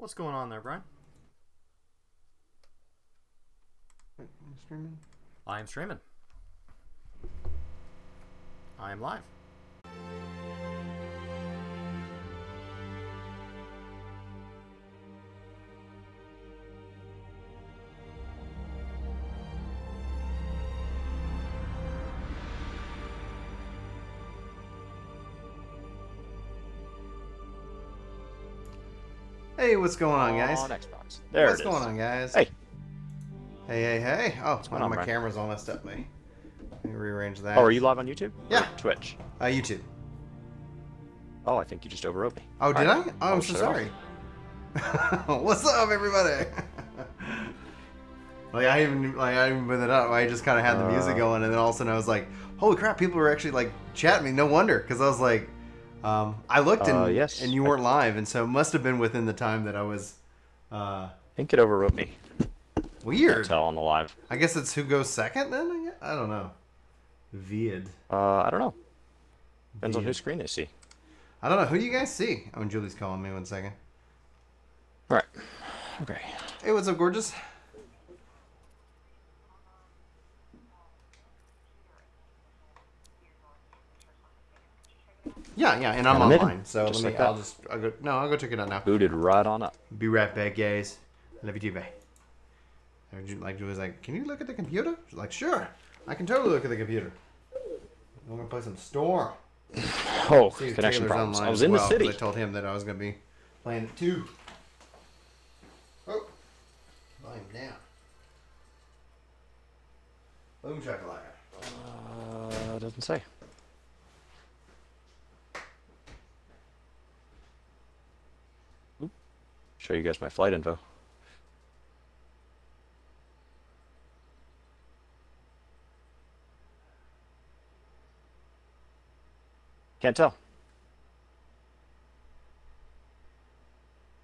What's going on there, Brian? Wait, I'm streaming? I am streaming. I am live. Hey, what's going on, guys? On Xbox. There what's it is. going on, guys? Hey. Hey. Oh, one of my Brian? cameras all messed up. Let me rearrange that. Oh, are you live on YouTube? Yeah. Or Twitch. YouTube. Oh, I think you just overwrote me. Oh, did All I? Oh, I'm so sorry. What's up, everybody? I didn't even put it up. I just kind of had the music going, and then all of a sudden I was like, "Holy crap!" People were actually like chatting me. No wonder, because I was like, I looked and yes. and you weren't live, and so it must have been within the time that I was. I think it overwrote me. Weird. Can't tell on the live. I guess it's who goes second then. I don't know. Viad. I don't know. Depends on whose screen they see. I don't know. Who do you guys see? Oh, and Julie's calling me. 1 second. All right. Okay. Hey, what's up, gorgeous? Yeah, and I'm online, so Just let me. like I'll go check it out now. Booted right on up. Be right back, guys. Love you too, bye. Like Julie's like, can you look at the computer? She's like, sure, I can totally look at the computer. I'm gonna play some Storm. Oh, See if connection Taylor's problems. online I was as in well, the city. 'cause I told him that I was gonna be playing it too. Oh, volume down. Boom shakalaka. Doesn't say. Oop. Show you guys my flight info. Can't tell.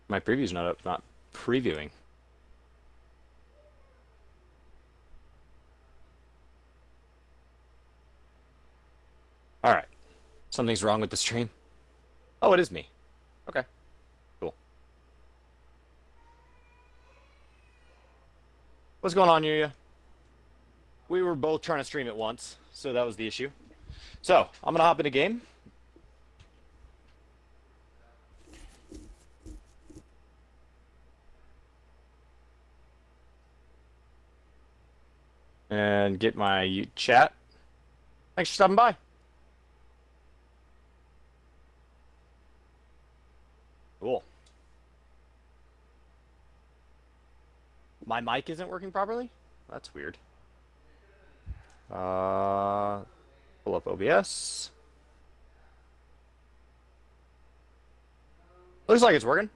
My preview's not up, not previewing. All right. Something's wrong with the stream. Oh, it is me. Okay. Cool. What's going on, Yuya? We were both trying to stream at once, so that was the issue. So, I'm going to hop in a game. And get my chat. Thanks for stopping by. Cool. My mic isn't working properly? That's weird. Pull up OBS. Looks like it's working.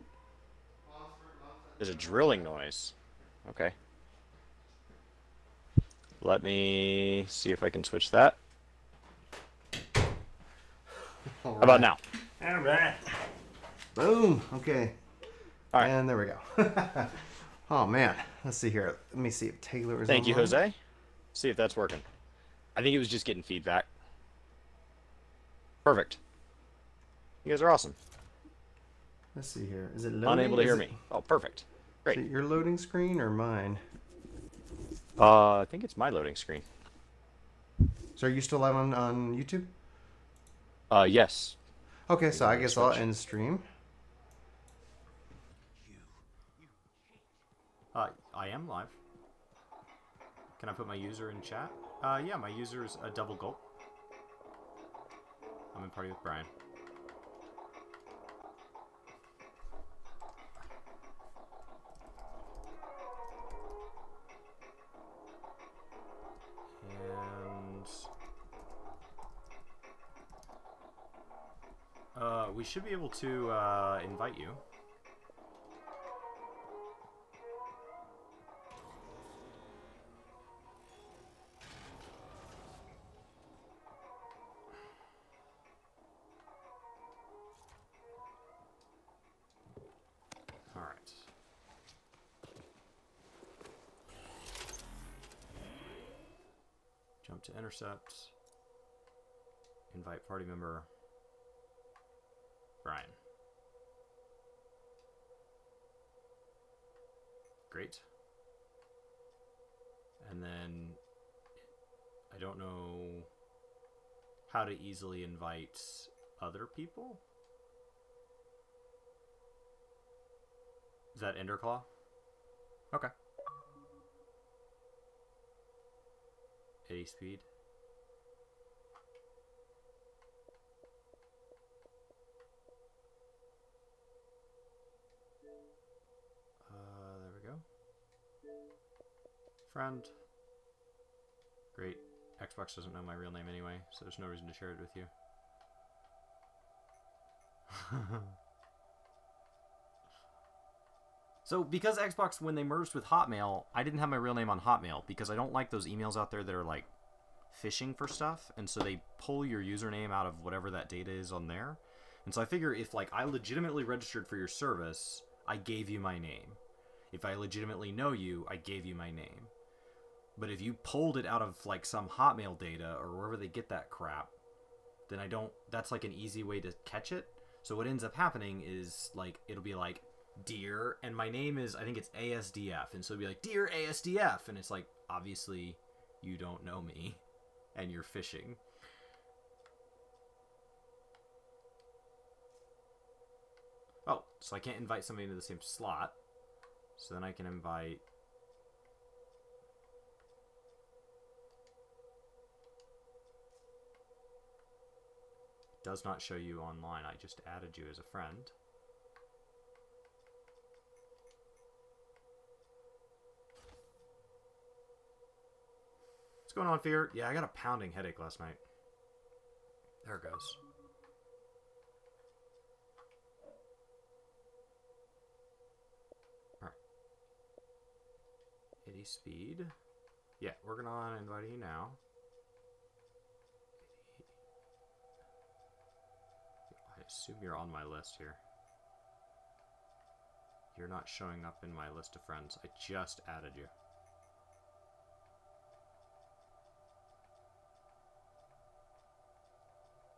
There's a drilling noise. Okay. Let me see if I can switch that. How about now? All right. Boom. Okay. All right. And there we go. Oh, man. Let's see here. Let me see if Taylor is Thank you, online. Jose. See if that's working. I think it was just getting feedback. Perfect. You guys are awesome. Let's see here. Is it loading? Unable to hear me. Oh, perfect. Great. Is it your loading screen or mine? I think it's my loading screen. So are you still live on YouTube? Yes. Okay, so I guess I'll end stream. I am live. Can I put my user in chat? Yeah, my user is a double gulp. I'm in party with Brian. And we should be able to invite you. All right. Jump to intercept. Invite party member. Brian. Great. And then I don't know how to easily invite other people. Is that Enderclaw? Okay. 80 speed. There we go. Friend. Great. Xbox doesn't know my real name anyway, so there's no reason to share it with you. So, because Xbox, when they merged with Hotmail, I didn't have my real name on Hotmail, because I don't like those emails out there that are, like, phishing for stuff, and so they pull your username out of whatever that data is on there. And so I figure if, like, I legitimately registered for your service, I gave you my name. If I legitimately know you, I gave you my name. But if you pulled it out of, like, some Hotmail data, or wherever they get that crap, then I don't... That's, like, an easy way to catch it. So what ends up happening is, like, it'll be like, Dear, and my name is, I think it's ASDF, and so it'll be like, Dear ASDF, and it's like, obviously, you don't know me, and you're phishing. Oh, so I can't invite somebody into the same slot, so then I can invite... It does not show you online, I just added you as a friend. What's going on, Fear? Yeah, I got a pounding headache last night. There it goes. Alright. 80 speed. Yeah, working on inviting you now. 80. I assume you're on my list here. You're not showing up in my list of friends. I just added you.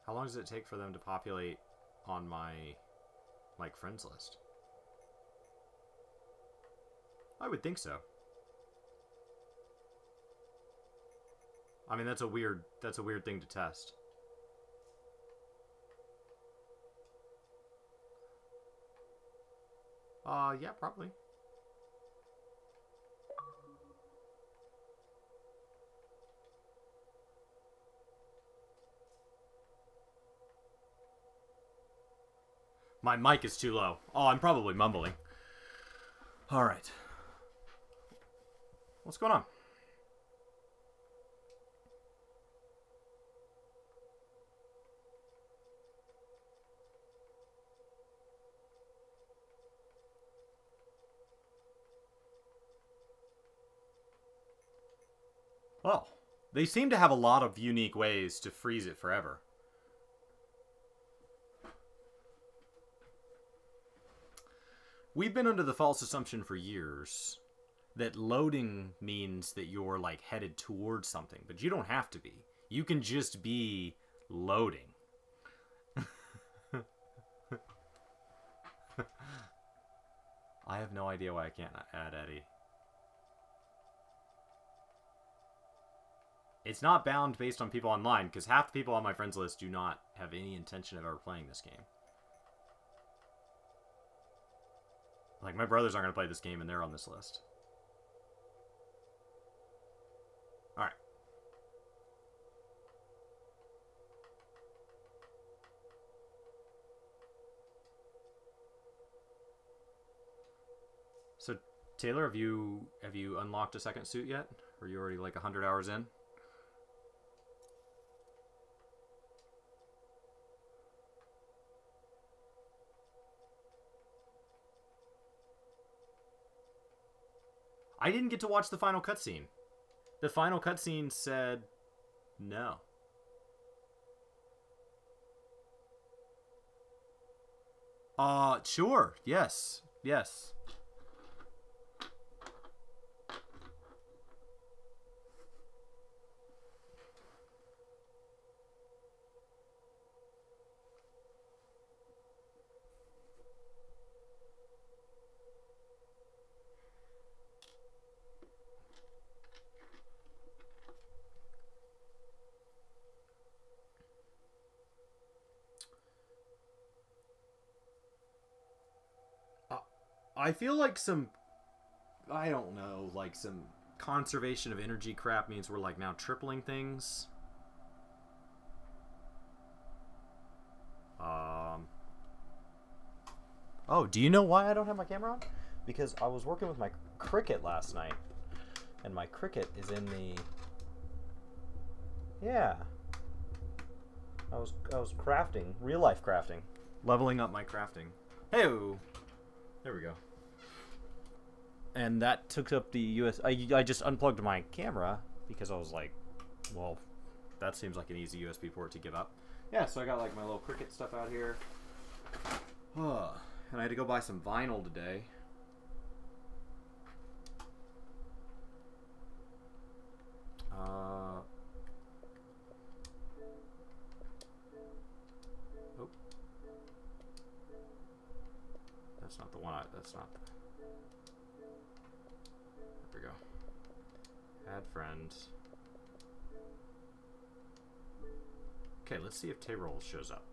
How long does it take for them to populate on my, like, friends list? I would think so. I mean, that's a weird thing to test. Yeah, probably. My mic is too low. Oh, I'm probably mumbling. All right. What's going on? Well, they seem to have a lot of unique ways to freeze it forever. We've been under the false assumption for years that loading means that you're, like, headed towards something, but you don't have to be. You can just be loading. I have no idea why I can't add Eddie. It's not bound based on people online, because half the people on my friends list do not have any intention of ever playing this game. Like, my brothers aren't going to play this game, and they're on this list. Alright. So, Taylor, have you unlocked a second suit yet? Or are you already, like, 100 hours in? I didn't get to watch the final cutscene. The final cutscene said no. Sure. Yes. Yes. I feel like some, I don't know, like some conservation of energy crap means we're like now tripling things. Oh, do you know why I don't have my camera on? Because I was working with my Cricut last night, and my Cricut is in the... Yeah. I was crafting, real life crafting, leveling up my crafting. Hey-o! There we go. And that took up the I just unplugged my camera because I was like, well, that seems like an easy USB port to give up. Yeah, so I got like my little Cricut stuff out here. And I had to go buy some vinyl today. Oh. That's not the one that's not the... There we go. Add friends. Okay, let's see if Tayroll shows up.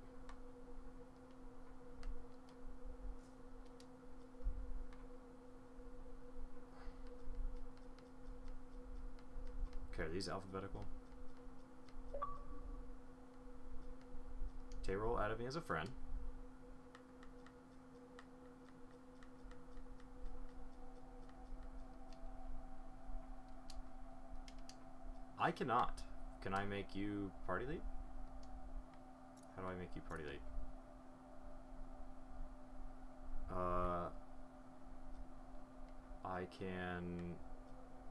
Okay, are these alphabetical? Tayroll added me as a friend. I cannot. Can I make you party lead? How do I make you party lead? I can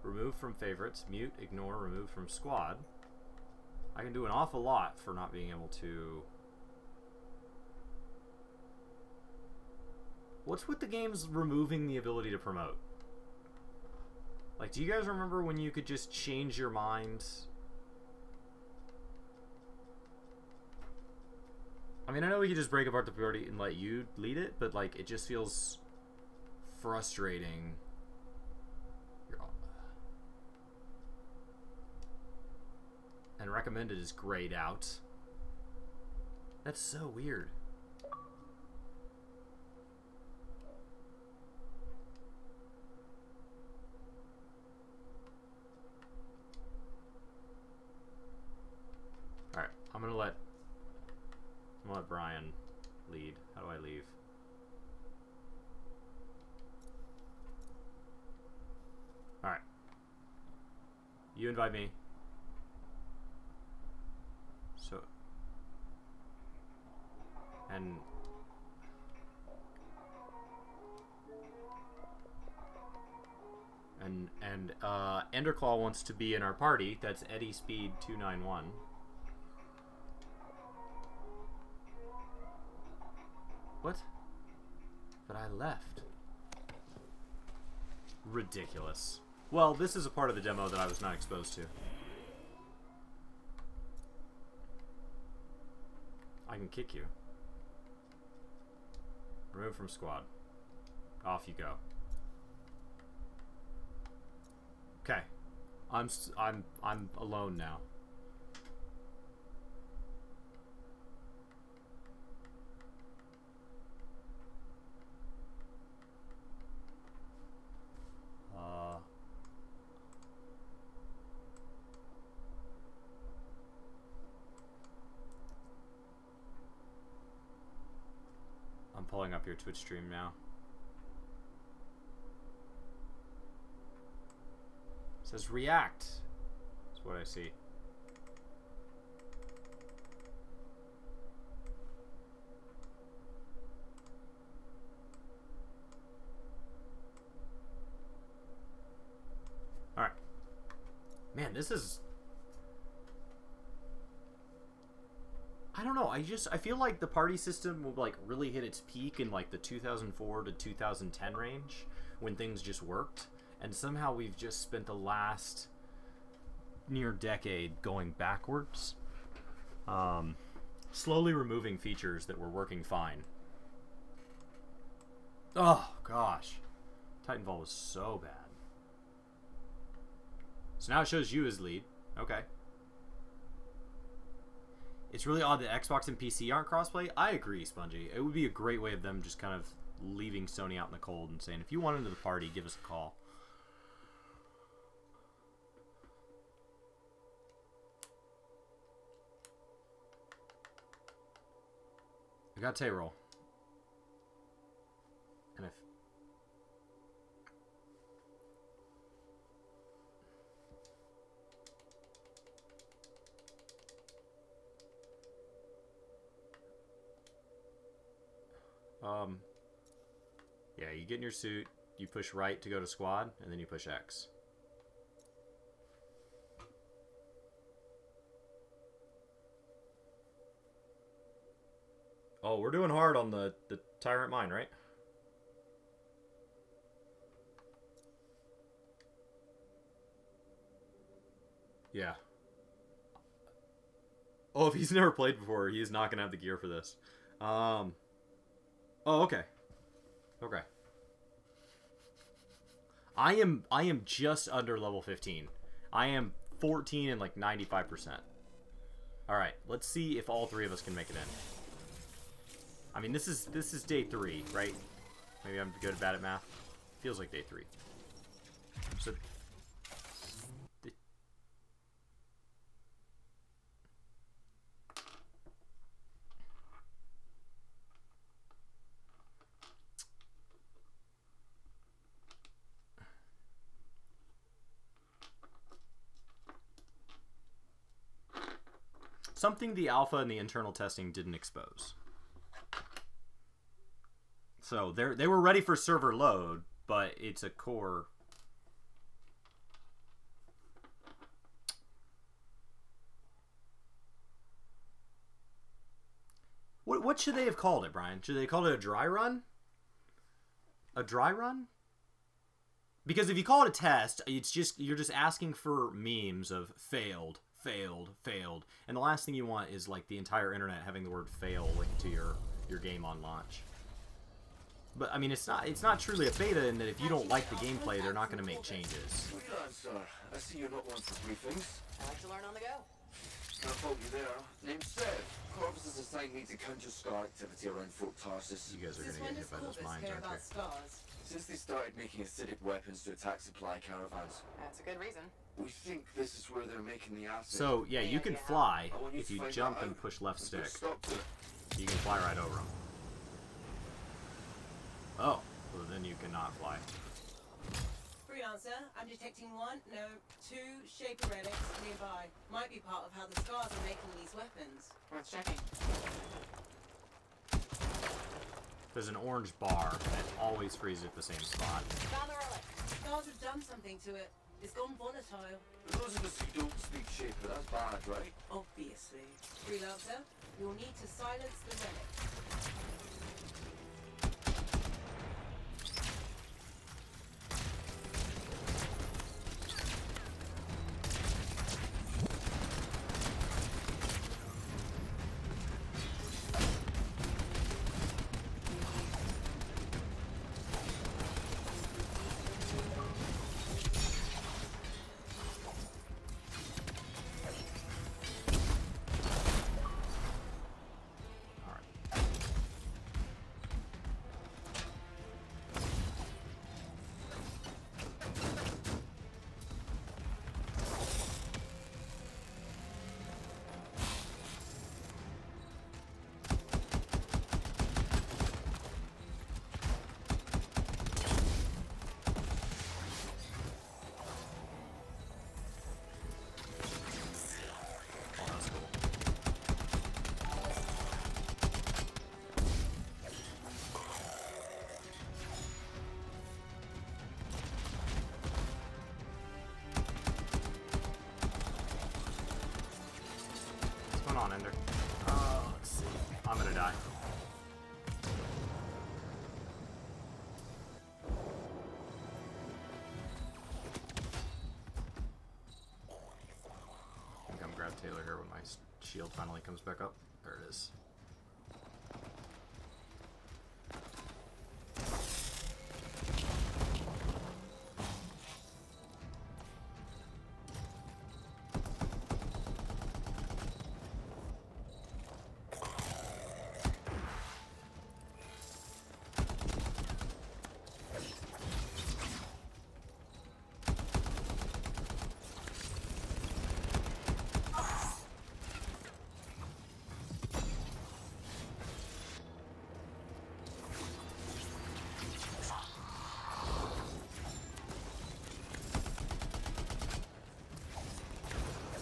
remove from favorites, mute, ignore, remove from squad. I can do an awful lot for not being able to... What's with the games removing the ability to promote? Like, do you guys remember when you could just change your mind? I mean, I know we could just break apart the party and let you lead it, but, like, it just feels frustrating. And recommended is grayed out. That's so weird. Alright, I'm gonna let Brian lead. How do I leave? Alright. You invite me. So, and Enderclaw wants to be in our party. That's Eddie Speed 291. What? But I left. Ridiculous. Well, this is a part of the demo that I was not exposed to. I can kick you. Remove from squad. Off you go. Okay. I'm alone now. I'm pulling up your Twitch stream now. It says react. That's what I see. Alright. Man, this is... I don't know, I feel like the party system will like really hit its peak in like the 2004 to 2010 range when things just worked, and somehow we've just spent the last near decade going backwards, slowly removing features that were working fine. Oh gosh, Titanfall was so bad. So now it shows you as lead. Okay. It's really odd that Xbox and PC aren't crossplay. I agree, Spongy. It would be a great way of them just kind of leaving Sony out in the cold and saying, if you want into the party, give us a call. I got Tay-roll. And if... yeah, you get in your suit, you push right to go to squad, and then you push X. Oh, we're doing hard on the Tyrant Mine, right? Yeah. Oh, if he's never played before, he is not going to have the gear for this. Oh, okay. Okay. I am just under level 15. I am 14 and like 95%. Alright, let's see if all three of us can make it in. I mean, this is day 3, right? Maybe I'm good or bad at math. Feels like day 3. So... something the alpha and the internal testing didn't expose. So they were ready for server load, but it's a core. What should they have called it, Brian? Should they call it a dry run? A dry run? Because if you call it a test, it's just you're just asking for memes of failed, failed, failed, and the last thing you want is like the entire internet having the word fail linked to your game on launch. But I mean, it's not truly a beta in that if you don't like the gameplay, they're not going to make changes. I see you're not one for briefings. I like to learn on the go. Can't fault you there. Name's Seth. Core officers assigned me to counter scar activity around Fort Tarsus. You guys are going to get hit by those mines, aren't you? Scars? Since they started making acidic weapons to attack supply caravans. That's a good reason. We think this is where they're making the acid. So, yeah, you can fly if you find jump that and out. push left stick. Stop it. You can fly right over them. Oh, well then you cannot fly. Freelancer, I'm detecting 2 Shaper relics nearby. Might be part of how the Scars are making these weapons. Worth checking. There's an orange bar that always freezes at the same spot. Found the relic. Scars have done something to it. It's gone volatile. For those of us who don't speak Shaper, that's bad, right? Obviously. Freelancer, you'll need to silence the relic. On, Ender. Let's see. I'm gonna die. I think I'm grab Taylor here when my shield finally comes back up. There it is.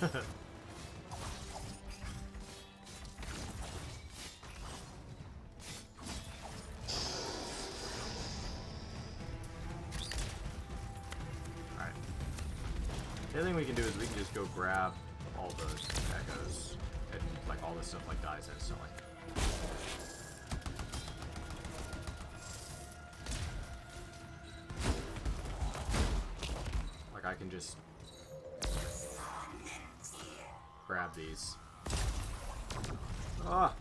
Alright. The other thing we can do is we can just go grab all those echoes, and like all this stuff like dies instantly. Like I can just grab these. Ah!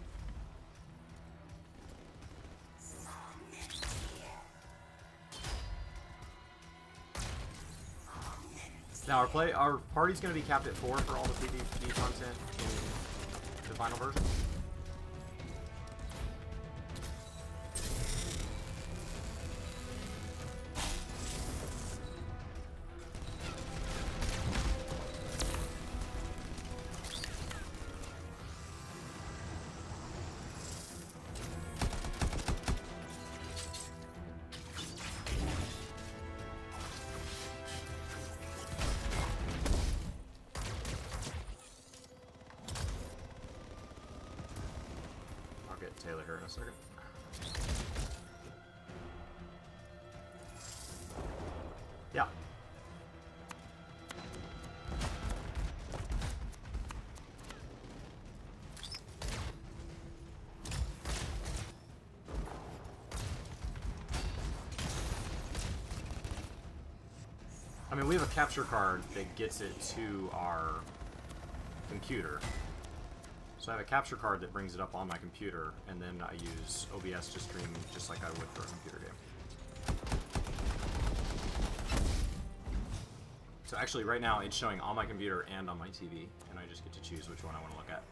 Now our party's going to be capped at 4 for all the PvP content in the final version. Taylor here in a second. Yeah. I mean, we have a capture card that gets it to our computer. So I have a capture card that brings it up on my computer, and then I use OBS to stream just like I would for a computer game. So actually right now it's showing on my computer and on my TV, and I just get to choose which one I want to look at.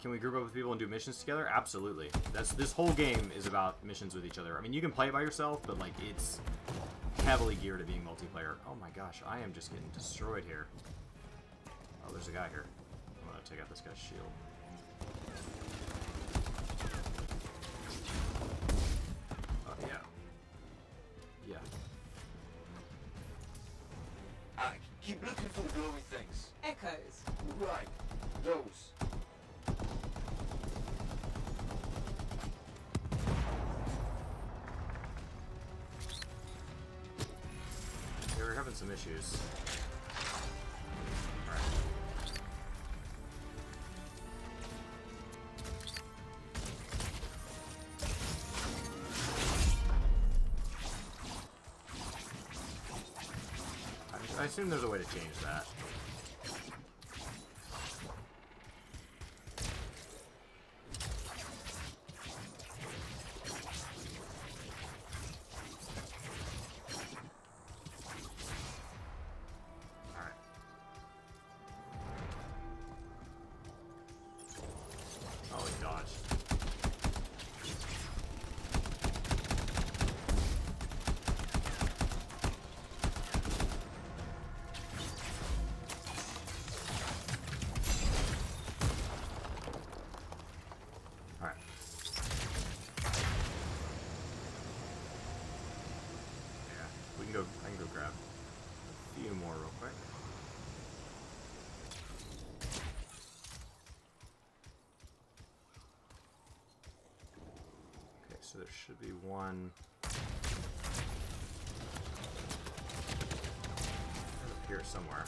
Can we group up with people and do missions together? Absolutely. This whole game is about missions with each other. I mean, you can play it by yourself, but like it's heavily geared at being multiplayer. Oh my gosh, I am just getting destroyed here. Oh, there's a guy here. I'm gonna take out this guy's shield. Oh yeah. Yeah. Keep looking for the glowing things. Echoes. Right. Those. Yeah, we're having some issues. Alright. I assume there's a way to change that. I can go grab a few more real quick. Okay, so there should be one up here somewhere.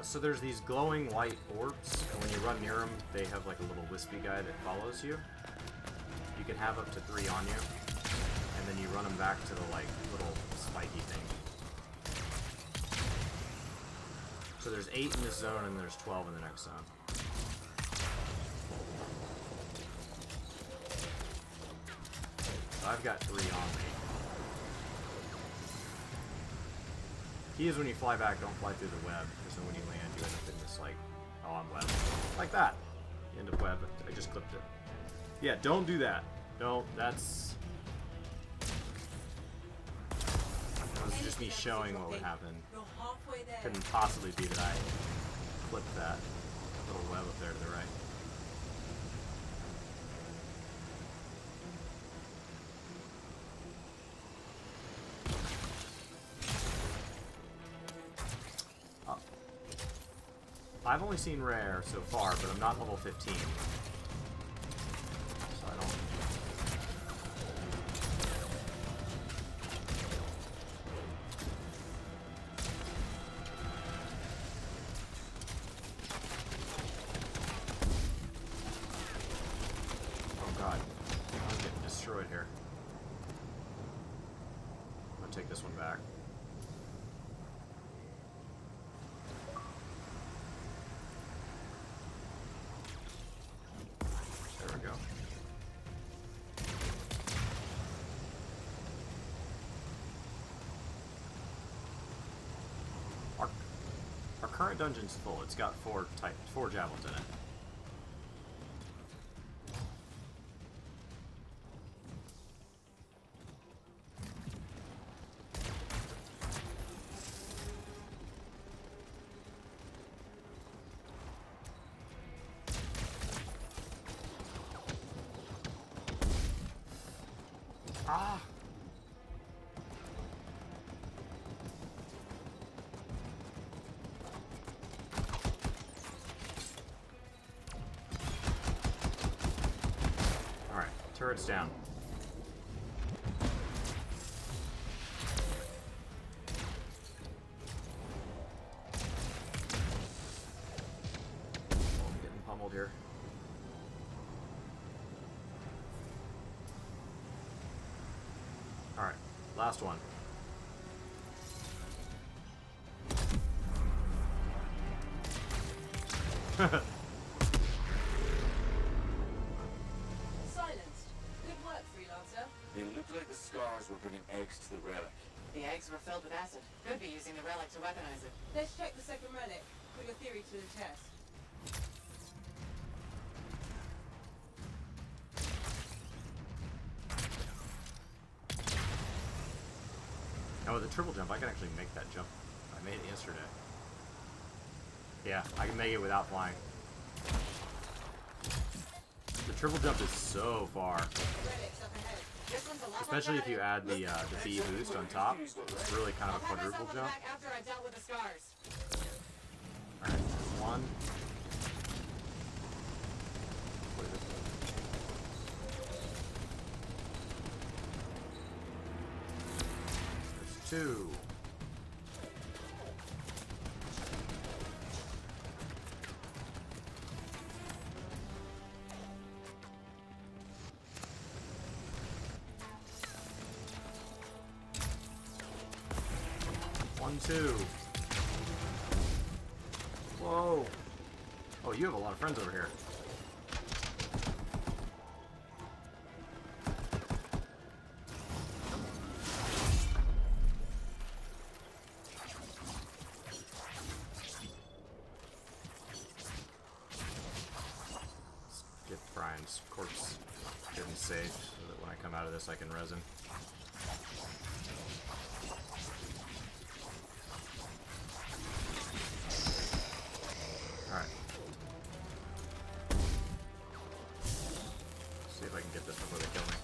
So there's these glowing white orbs, and when you run near them, they have like a little wispy guy that follows you. You can have up to 3 on you. And then you run them back to the, like, little spiky thing. So there's 8 in this zone, and there's 12 in the next zone. So I've got 3 on me. Key is when you fly back, don't fly through the web, because then when you land, you end up in this, like, oh, I'm web. Like that. You end up web. I just clipped it. Yeah, don't do that. Don't. That's... was just me showing what would happen. You're halfway there. Couldn't possibly be that I flipped that little web up there to the right. I've only seen rare so far, but I'm not level 15. So I don't... Oh god. I'm getting destroyed here. I'm gonna take this one back. Our current dungeon's full. It's got four javelins in it. Ah! Turret's down. I'm getting pummeled here. Alright, last one. It looked like the scars were bringing eggs to the relic. The eggs were filled with acid. Could be using the relic to weaponize it. Let's check the second relic. Put your theory to the test. Now with the triple jump, I can actually make that jump. I made it yesterday. Yeah, I can make it without flying. The triple jump is so far. Relics up ahead. This one's a lot Especially more if you add the B boost on top. It's really kind of a I'll have quadruple myself on the jump. back after I dealt with the scars. Alright, one. There's two. One, two. Whoa. Oh, you have a lot of friends over here. Let's get Brian's corpse hidden safe so that when I come out of this I can resin. Alright. See if I can get this before they kill me.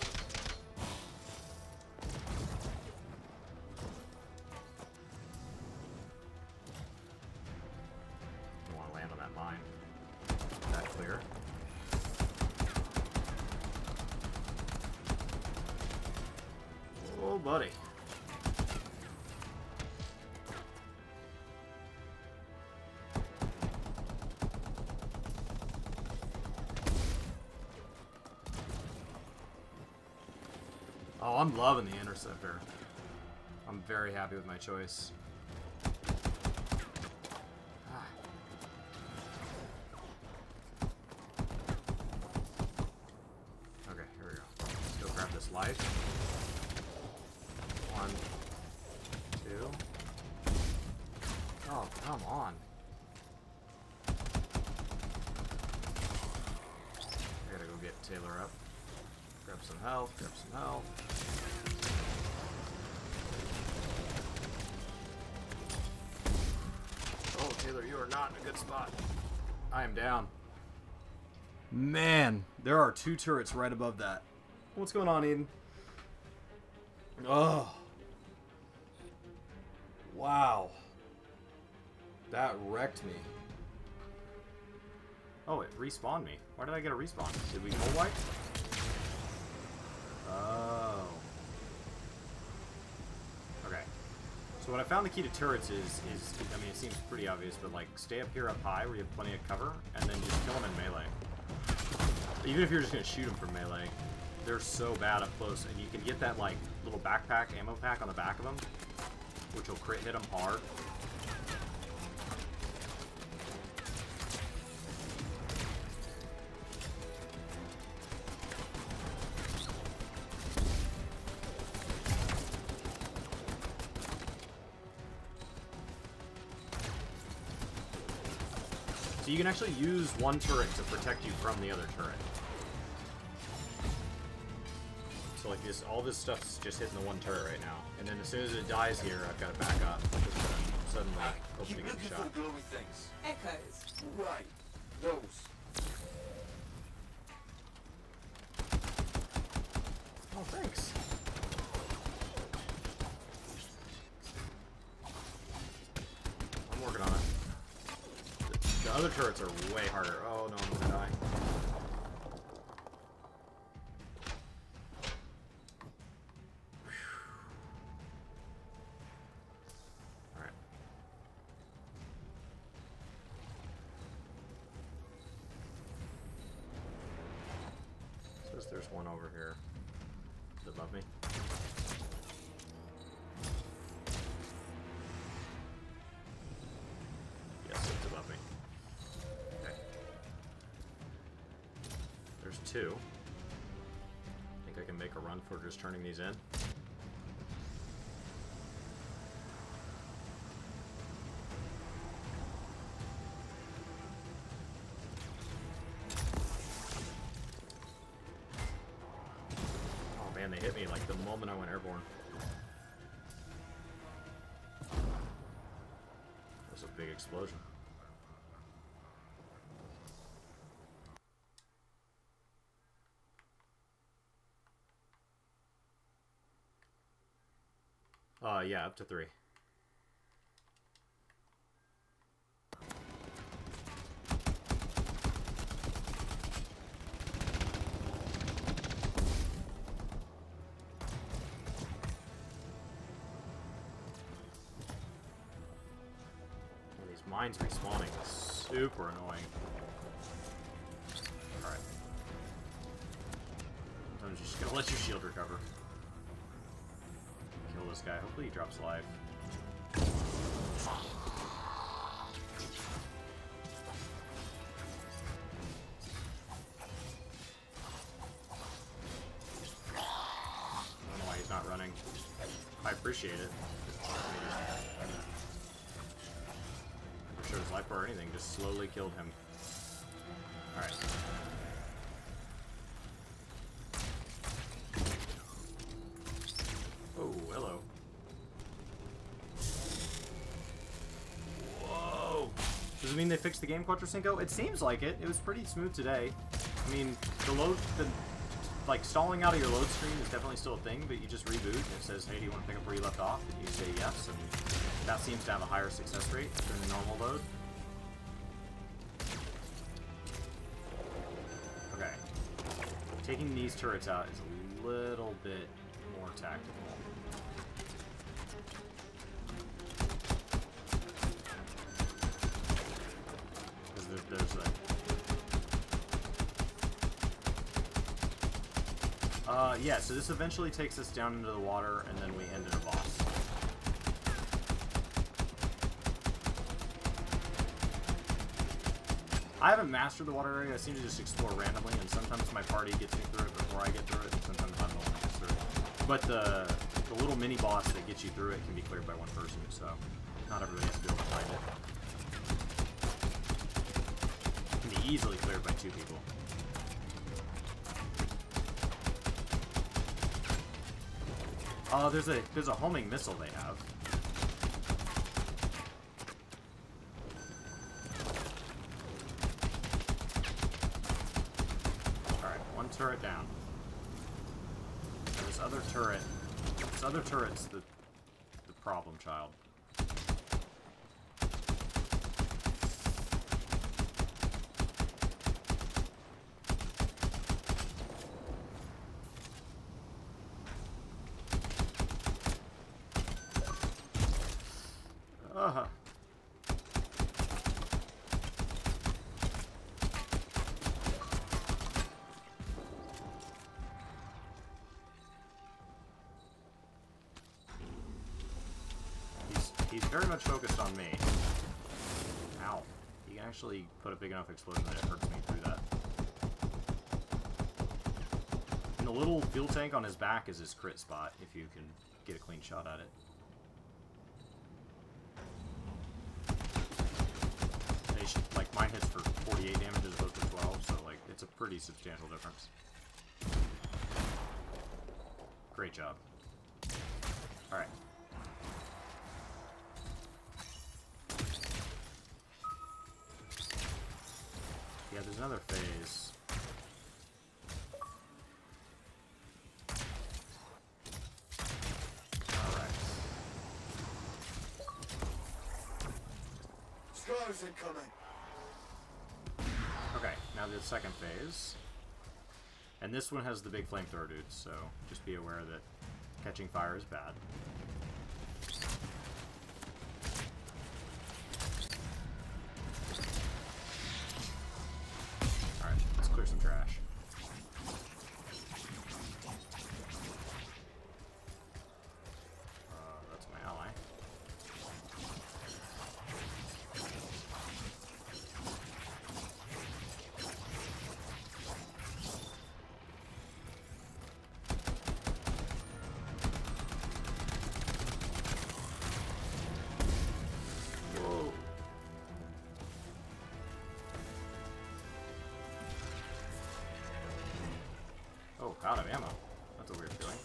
Don't want to land on that mine. That clear. Oh, buddy. Oh, I'm loving the Interceptor. I'm very happy with my choice. Ah. Okay, here we go. Let's go grab this life. 1, 2. Oh, come on. I gotta go get Taylor up. Grab some health, grab some health. not in a good spot. I am down. Man, there are 2 turrets right above that. What's going on, Eden? Oh. Wow. That wrecked me. Oh, it respawned me. Why did I get a respawn? Did we full wipe? Oh. Okay. So what I found the key to turrets is I mean, it seems pretty obvious, but like, stay up here up high where you have plenty of cover, and then just kill them in melee. Even if you're just gonna shoot them from melee, they're so bad up close, and you can get that like little backpack, ammo pack on the back of them, which will crit hit them hard. So you can actually use one turret to protect you from the other turret. So like this, all this stuff's just hitting the one turret right now. And then as soon as it dies here, I've got to back up. Because suddenly opening Keep a looking shot. for the glowing things. Echoes. Right. Those. Oh, thanks. I'm working on it. The other turrets are way harder. Oh no, I'm gonna die. Alright. Says there's one over here. Is it above me? Yes, it's above me. Okay. There's 2. I think I can make a run for just turning these in. Oh man, they hit me like the moment I went airborne. That was a big explosion. Yeah, up to 3. And these mines respawning is super annoying. Alright. I'm just gonna let your shield recover. Kill this guy. Hopefully he drops life. I don't know why he's not running. I appreciate it. Never showed his life bar or anything. Just slowly killed him. Alright. Oh, hello. Whoa! Does it mean they fixed the game, Quattrocinco? It seems like it. It was pretty smooth today. I mean, like, stalling out of your load screen is definitely still a thing, but you just reboot, and it says, hey, do you want to pick up where you left off? And you say yes, and that seems to have a higher success rate than the normal load. Okay. Taking these turrets out is a little bit more tactical. There's a... yeah, so this eventually takes us down into the water, and then we end in a boss. I haven't mastered the water area. I seem to just explore randomly, and sometimes my party gets me through it before I get through it, and sometimes I'm the one that gets through it. But the little mini-boss that gets you through it can be cleared by one person, so not everybody has to be able to find it. Easily cleared by 2 people. There's a homing missile they have. turret down. And this other turret's the problem child. He's very much focused on me. Ow. He can actually put a big enough explosion that it hurts me through that. And the little fuel tank on his back is his crit spot, if you can get a clean shot at it. Like, mine hits for 48 damage as opposed to 12, so, like, it's a pretty substantial difference. Great job. Alright. Yeah, there's another phase. Alright. Scars incoming. Okay, now the second phase. And this one has the big flamethrower dudes, so just be aware that catching fire is bad. Alright, let's clear some trash. That's my ally. Whoa. Oh, out of ammo. That's a weird feeling.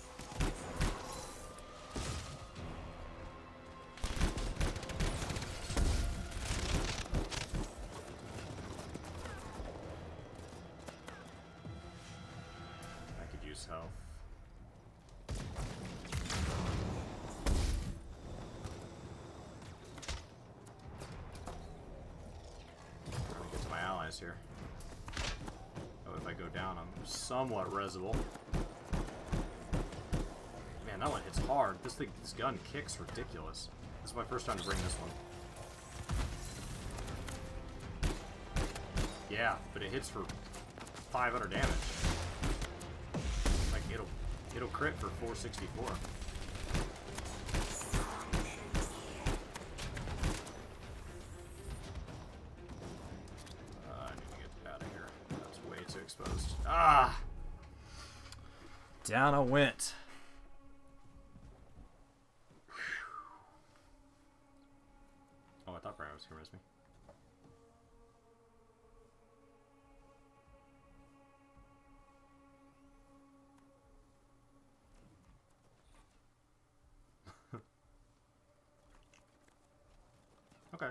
I could use health. Trying to get to my allies here. Oh, if I go down, I'm somewhat resable. Man, that one hits hard. This gun kicks ridiculous. This is my first time to bring this one. Yeah, but it hits for 500 damage. Like it'll crit for 464. I need to get out of here. That's way too exposed. Ah! Down I went. Oh, I thought Brian was gonna miss me. Okay.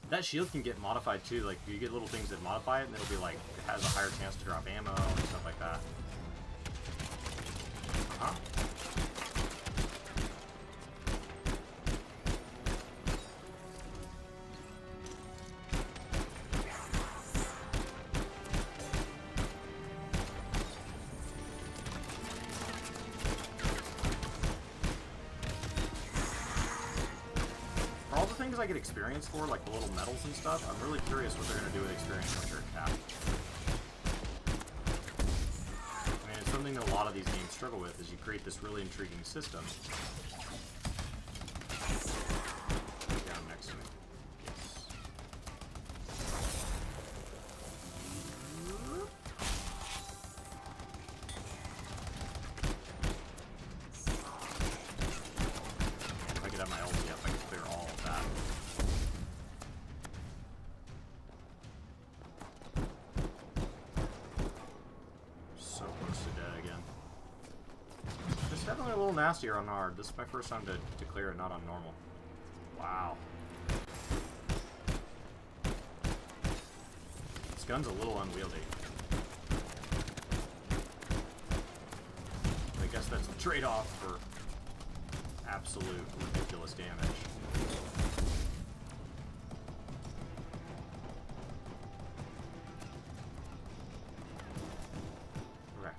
That shield can get modified too, like you get little things that modify it and it'll be like, it has a higher chance to drop ammo and stuff like that. Uh-huh. For all the things I get experience for, like the little medals and stuff, I'm really curious what they're going to do with experience once you're at cap. I mean, it's something that a lot of these games struggle with, is you create this really intriguing system. Down next to me. Yes. If I could have my ulti up, I could clear all of that. So close to dead again. It's definitely a little nastier on hard. This is my first time to clear it, not on normal. Wow. gun's a little unwieldy. I guess that's the trade-off for absolute ridiculous damage. Okay.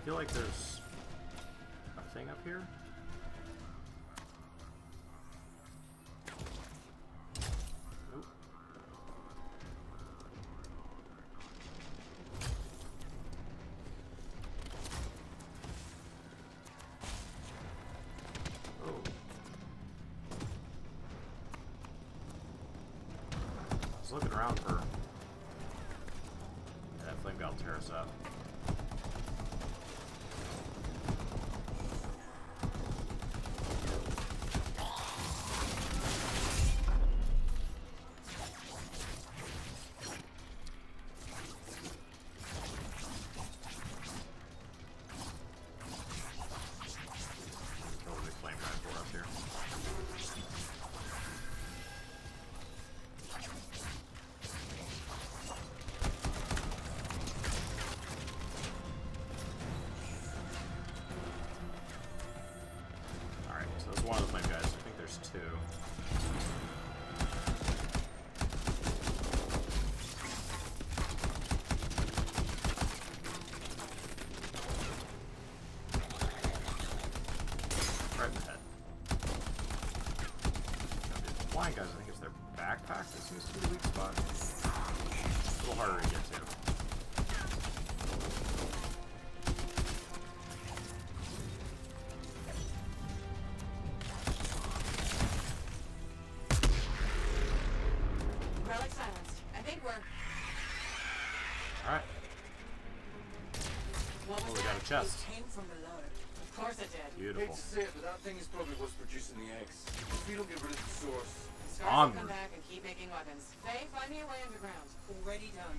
I feel like there's a thing up here. Nope. Oh. I was looking around for... That flame guy will tear us up. Totally flame guy for us here. Alright, so that's one of the flame guys. I think there's two. Right in the head. The flying guys, I think it's their backpack that seems to be the weak spot. A little harder to get to. Relic silenced. I think we're... Alright. What Oh, was we got a that? chest. It came from below. Of course it did. Hate Beautiful. to say it, but that thing is probably what's producing the eggs. If we don't get rid of the source, Scars will Onward. come back and keep making weapons. Faye, find me a way underground. Already done.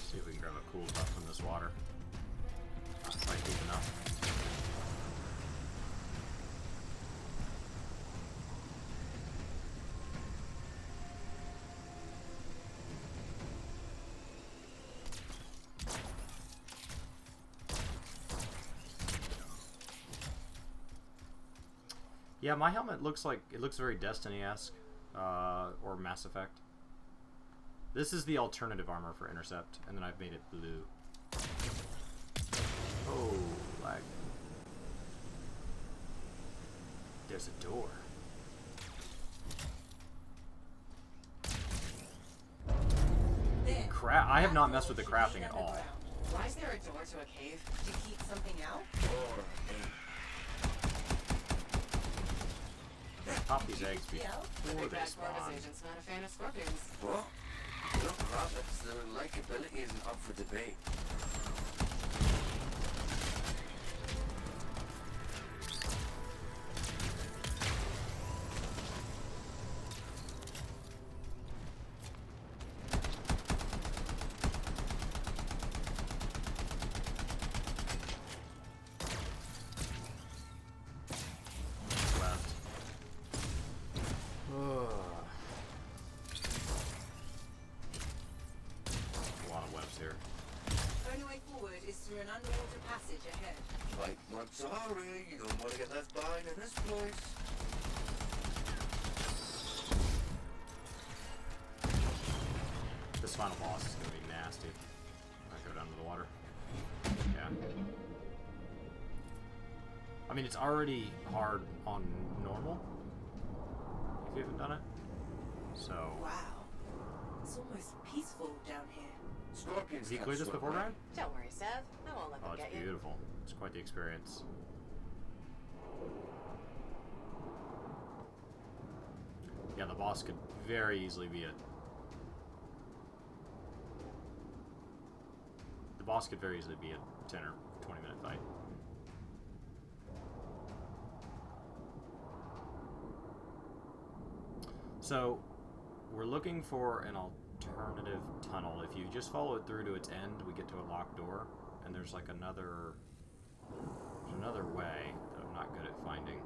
See if we can grab a cool buff from this water. Not quite deep enough. Yeah, my helmet looks like it looks very Destiny-esque, or Mass Effect. This is the alternative armor for Intercept, and then I've made it blue. Oh, lag. There's a door. There. I have not messed with the crafting at all. Why is there a door to a cave? To keep something out? or Pop these eggs The before big they bad spawn. Corvus agent's not a fan of scorpions. what? Look, rabbits, their likability isn't up for debate. Left. A lot of webs here. Only way forward is through an underwater passage ahead. Like, I'm sorry, you don't want to get left behind in this place. This final boss is going to be nasty. I go down to the water. Yeah. I mean, it's already hard on normal, if you haven't done it. So, Wow. It's almost peaceful down here. Scorpions have you can't cleared this swim, before, right? Brian? Don't worry, Sev. I won't let Oh, them it's get you. beautiful. It's quite the experience. Yeah, the boss could very easily be a... The boss could very easily be a 10 or 20 minute fight. So, we're looking for an alternative tunnel. If you just follow it through to its end, we get to a locked door, and there's like another another way that I'm not good at finding.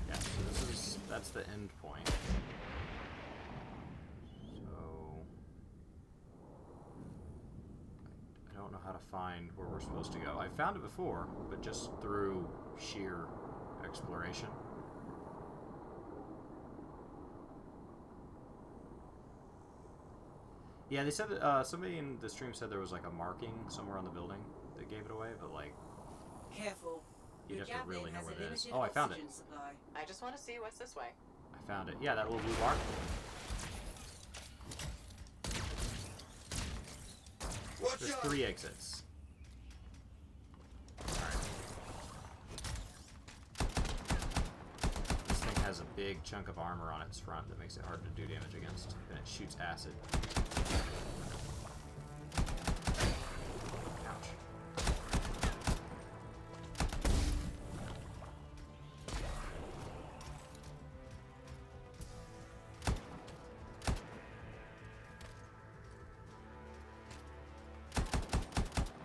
Yeah, so that's the end point. So I don't know how to find where we're supposed to go. I found it before, but just through sheer exploration. Yeah, they said that, somebody in the stream said there was like a marking somewhere on the building that gave it away, but like, Careful. you'd Your have to really javelin know has where a it is. limited Oh, I found it. oxygen supply. I just want to see what's this way. I found it. Yeah, that little blue bar. Watch There's out! 3 exits. Alright. This thing has a big chunk of armor on its front that makes it hard to do damage against, and it shoots acid. Ouch.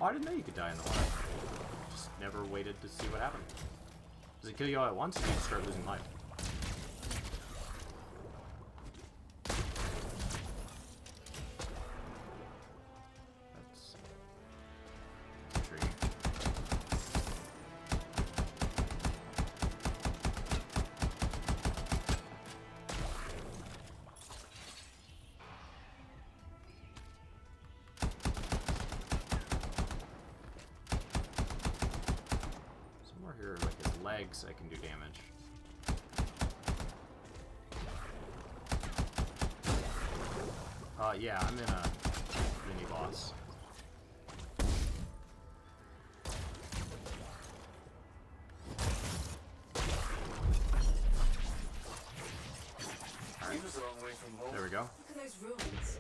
Oh, I didn't know you could die in the water. Just never waited to see what happened. Does it kill you all at once, or do you just start losing life? That's intriguing. Somewhere here, like his legs, I can do damage. Yeah, I'm in a mini boss. He was a long way from home. There we go. Look at those ruins.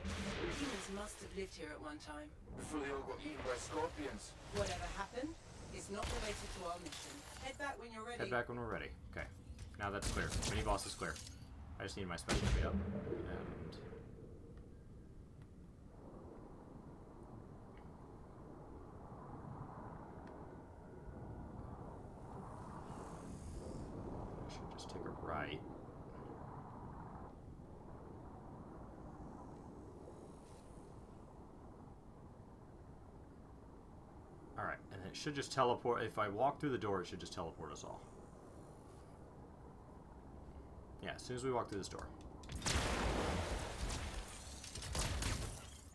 Humans must have lived here at one time. Before they all got eaten by scorpions. Whatever happened, it's not related to our mission. Head back when you're ready. Head back when we're ready. Okay. Now that's clear. Mini boss is clear. I just need my special to be up. And I should just take a right. Alright, and it should just teleport. If I walk through the door, it should just teleport us all. Yeah, as soon as we walk through this door.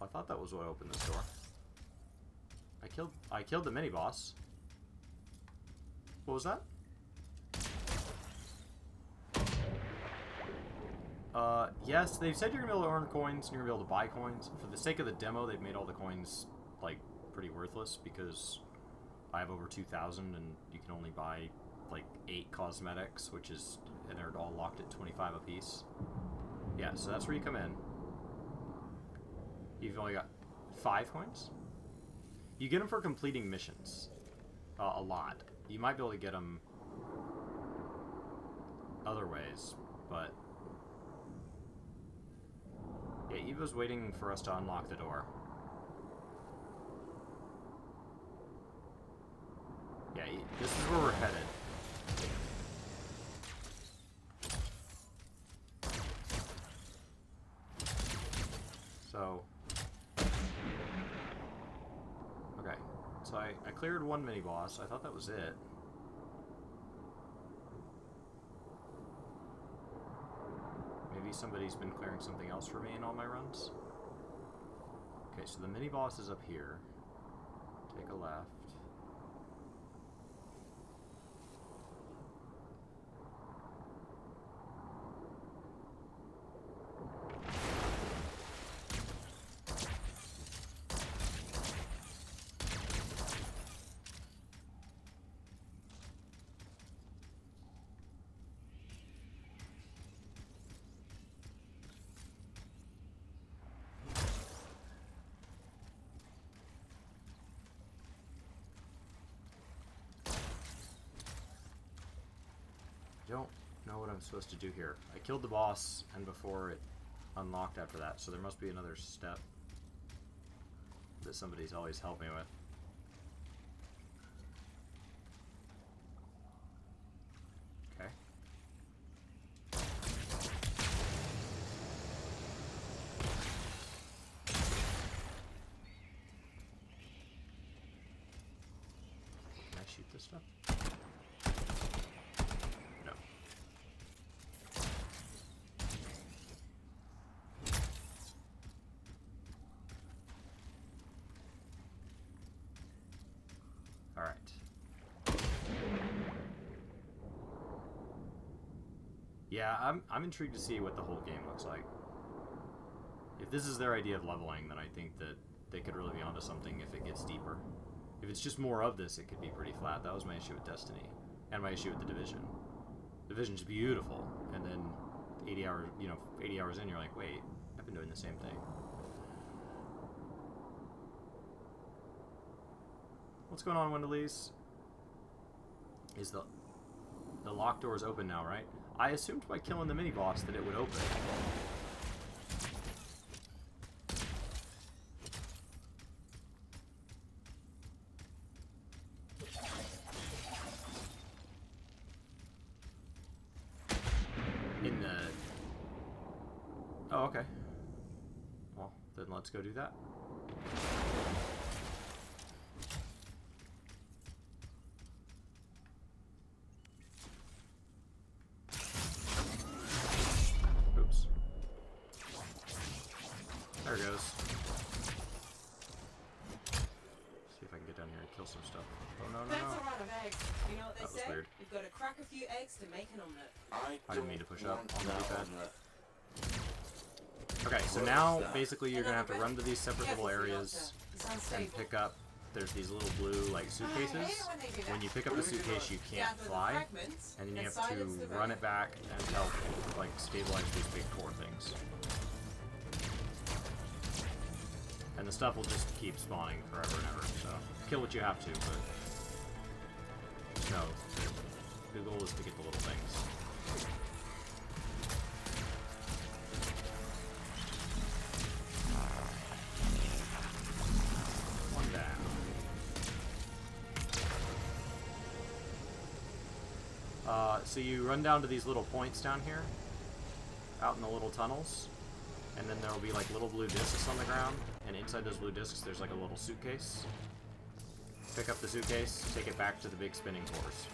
I thought that was what opened this door. I killed the mini boss. What was that? Yes, they said you're gonna be able to earn coins and you're gonna be able to buy coins. For the sake of the demo, they've made all the coins like pretty worthless because I have over 2,000 and you can only buy like 8 cosmetics, which is, and they're all locked at 25 apiece. Yeah, so that's where you come in. You've only got 5 coins. You get them for completing missions. A lot. You might be able to get them other ways, but yeah, Eva's waiting for us to unlock the door. Yeah, this is where we're headed. So, okay, so I cleared one mini boss. I thought that was it. Maybe somebody's been clearing something else for me in all my runs. Okay, so the mini boss is up here. Take a left. know what I'm supposed to do here. I killed the boss, and before it unlocked after that, so there must be another step that somebody's always helped me with. Okay. Can I shoot this stuff? No. Alright. Yeah, I'm intrigued to see what the whole game looks like. If this is their idea of leveling, then I think that they could really be onto something if it gets deeper. If it's just more of this, it could be pretty flat. That was my issue with Destiny, and my issue with The Division. Division's beautiful, and then 80 hours, 80 hours in, you're like, wait, I've been doing the same thing. What's going on, Wendelise? Is the locked door is open now, right? I assumed by killing the mini-boss that it would open. In the... Oh, okay. Well, then let's go do that. Oops. There it goes. See if I can get down here and kill some stuff. Oh, no, no, That's no. a lot of eggs. You know what they That was say? weird. You've got to crack a few eggs to make an omelette. I didn't mean to push up want on the that D-pad. omelette. Okay, so What now is that? basically you're gonna have to run to these separate little areas and Unstable. pick up. There's these little blue like suitcases. When you pick up a suitcase, you can't Gather the fly, fragments and then you and have silence to the run relic. it back and help like stabilize these big core things. And the stuff will just keep spawning forever and ever. So kill what you have to, but no. The goal is to get the little things. One down. So you run down to these little points down here, out in the little tunnels, and then there will be like little blue discs on the ground, and inside those blue discs there's like a little suitcase. Pick up the suitcase, take it back to the big spinning cores.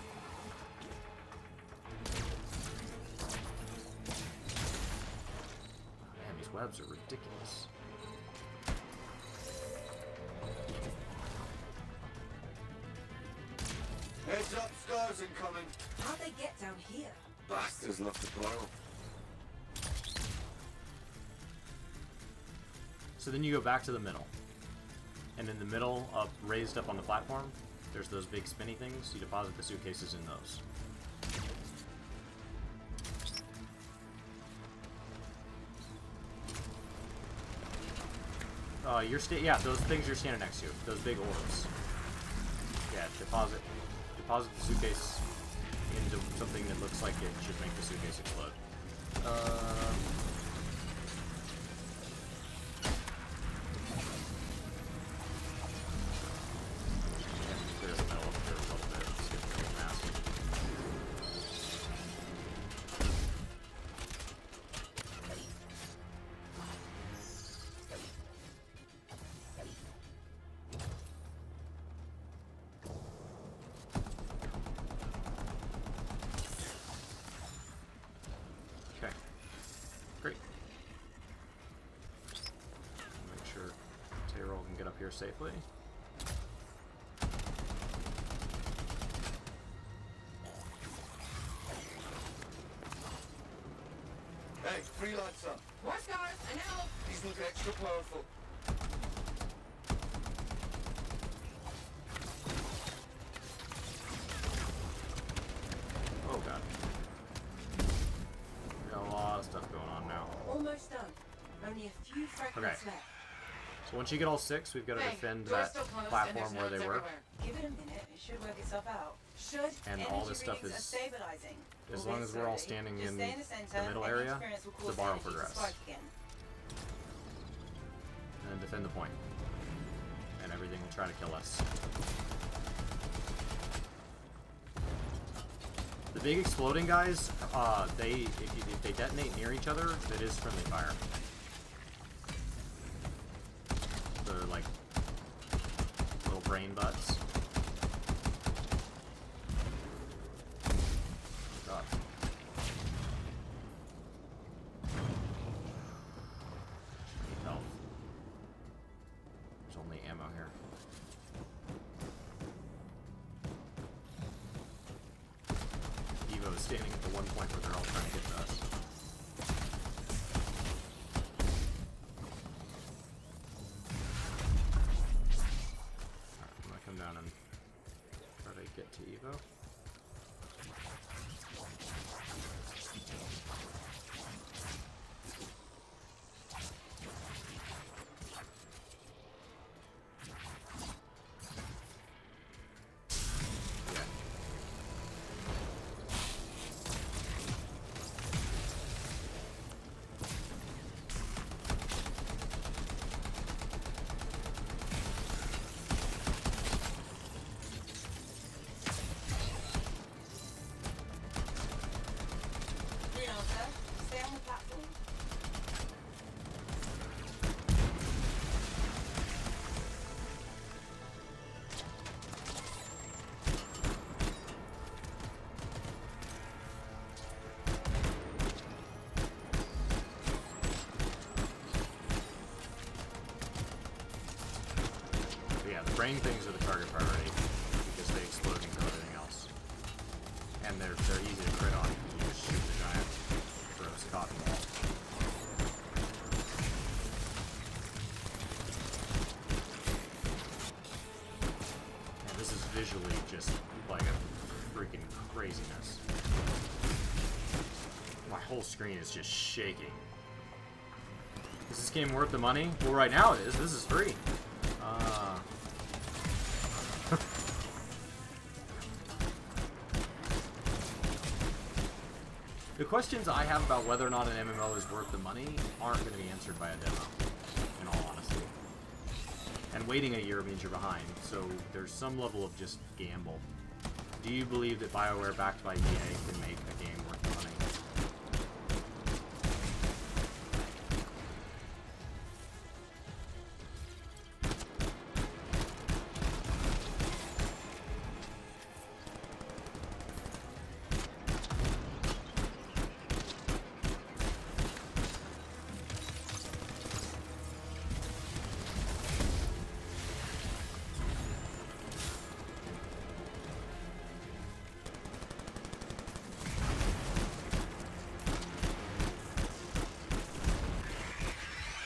Man, these webs are ridiculous. Heads up, scars incoming. How'd they get down here? Bastards love to blow. So then you go back to the middle. And in the middle, raised up on the platform, there's those big spinny things. You deposit the suitcases in those. Yeah, those things you're standing next to, those big orbs. Yeah, deposit the suitcase into something that looks like it should make the suitcase explode. Clear the middle up here a little bit. Let's get the whole mask. Okay. Great. Make sure Tyrell can get up here safely. Hey, free lights up. More scars, I know. He's looking extra powerful. Oh god. We got a lot of stuff going on now. Almost done. Only a few fragments Okay. left. So once you get all 6, we've got to Hey, defend door's that still closed and platform there's where they nodes were. everywhere. Give it a minute. It It should work itself out. Should. And Energy all this stuff readings is- are stabilizing. As Albeit long as we're all slowly. standing Just in stay the center, the middle and area, experience will the cause bar will energy to progress. spike again. And defend the point. And everything will try to kill us. The big exploding guys, if they detonate near each other, it is friendly fire. They're like little brain butts. God. Need health. There's only ammo here. Evo is standing at the one point where they're all trying to get to us. Alright, I'm gonna come down and try to get to Evo. Stay on the platform. But yeah, the brain things are the target priority because they explode and kill everything else. And they're easy to crit on. You just shoot the giant gross cotton ball. And this is visually just like a freaking craziness. My whole screen is just shaking. Is this game worth the money? Well, right now it is. This is free. The questions I have about whether or not an MMO is worth the money aren't going to be answered by a demo, in all honesty. And waiting a year means you're behind, so there's some level of just gamble. Do you believe that BioWare, backed by EA, can make a game worth the money?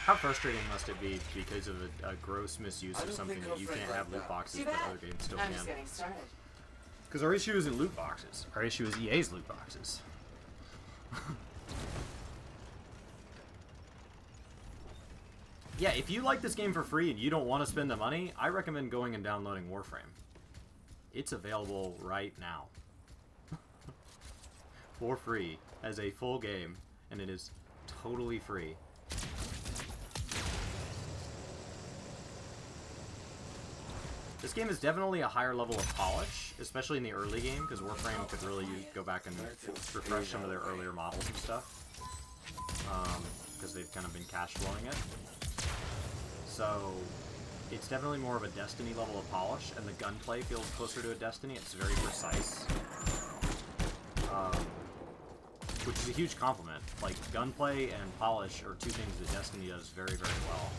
How frustrating must it be because of a gross misuse of something that you can't have loot boxes, Too but bad. other games still I'm can? just getting started. Because our issue isn't loot boxes. Our issue is EA's loot boxes. Yeah, if you like this game for free and you don't want to spend the money, I recommend going and downloading Warframe. It's available right now. For free, as a full game, and it is totally free. This game is definitely a higher level of polish, especially in the early game, because Warframe could really go back and refresh some of their earlier models and stuff. Because they've kind of been cash flowing it. So, it's definitely more of a Destiny level of polish, and the gunplay feels closer to a Destiny. It's very precise. Which is a huge compliment. Like, gunplay and polish are two things that Destiny does very, very well.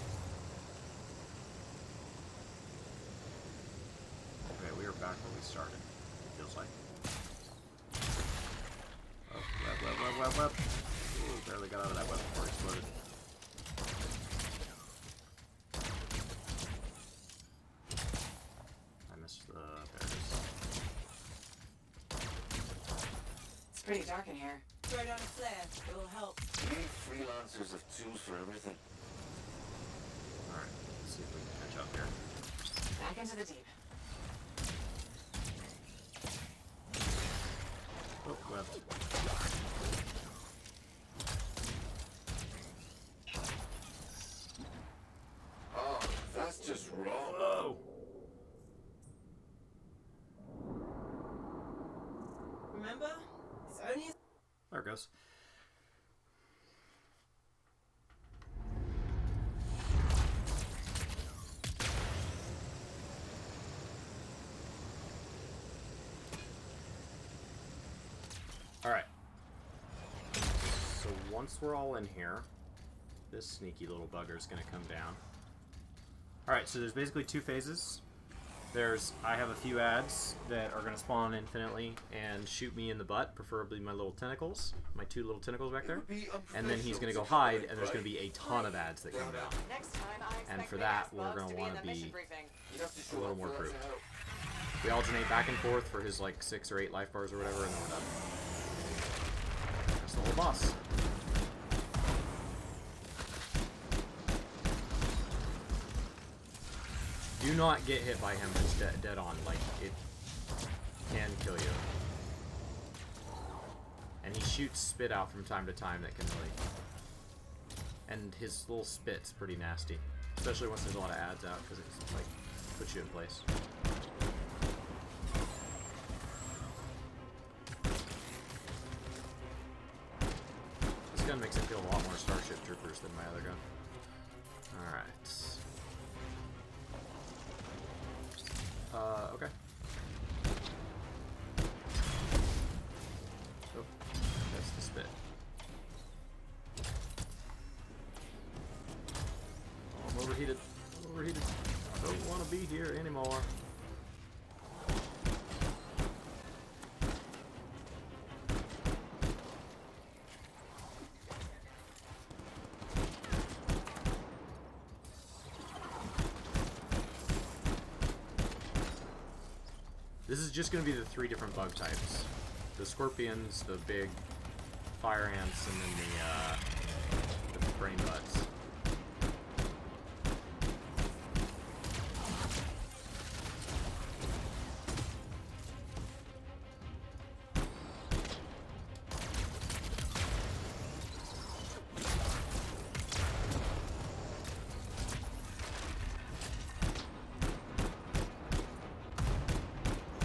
Okay, we are back where we started, it feels like. Oh, web. Ooh, barely got out of that web before it exploded. I missed the... there it is. It's pretty dark in here. Throw down a flare. It will help. You need freelancers of tools for everything. Alright, let's see if we can catch up here. Back into the deep. bad. Oh, that's just wrong. Whoa! Remember? It's only a There it goes. Alright. So once we're all in here, this sneaky little bugger is going to come down. Alright, so there's basically two phases. I have a few ads that are going to spawn infinitely and shoot me in the butt, preferably my little tentacles, my two little tentacles back there. And then he's going to go hide, and there's going to be a ton of ads that come down. Next time, I expect And for the that, Xbox we're going to to want in to the mission be briefing. a little more crew. We alternate back and forth for his like 6 or 8 life bars or whatever, and then we're done. That's the whole boss. Do not get hit by him. It's dead on. Like, it can kill you. And he shoots spit out from time to time that can really... And his little spit's pretty nasty. Especially once there's a lot of ads out, because it's like, puts you in place. This gun makes it feel a lot more Starship Troopers than my other gun. Alright. Okay. Oh, that's the spit. Oh, I'm overheated. I'm overheated. I don't want to be here anymore. This is just going to be the 3 different bug types. The scorpions, the big fire ants, and then the brain butts.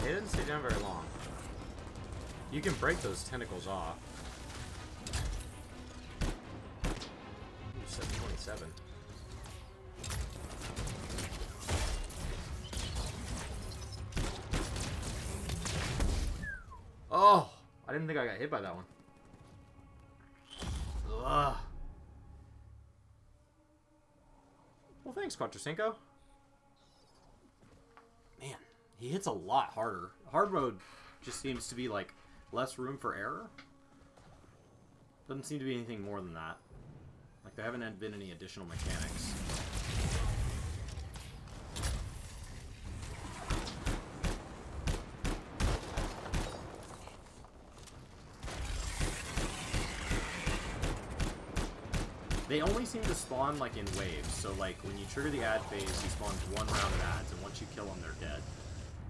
It doesn't stay down very long. You can break those tentacles off. Ooh, 727. Oh! I didn't think I got hit by that one. Ugh. Well, thanks, Quattrocinco. Man. He hits a lot harder. Hard mode just seems to be like less room for error. Doesn't seem to be anything more than that. Like there haven't been any additional mechanics. They only seem to spawn like in waves. So like when you trigger the ad phase, he spawns 1 round of ads, and once you kill them, they're dead.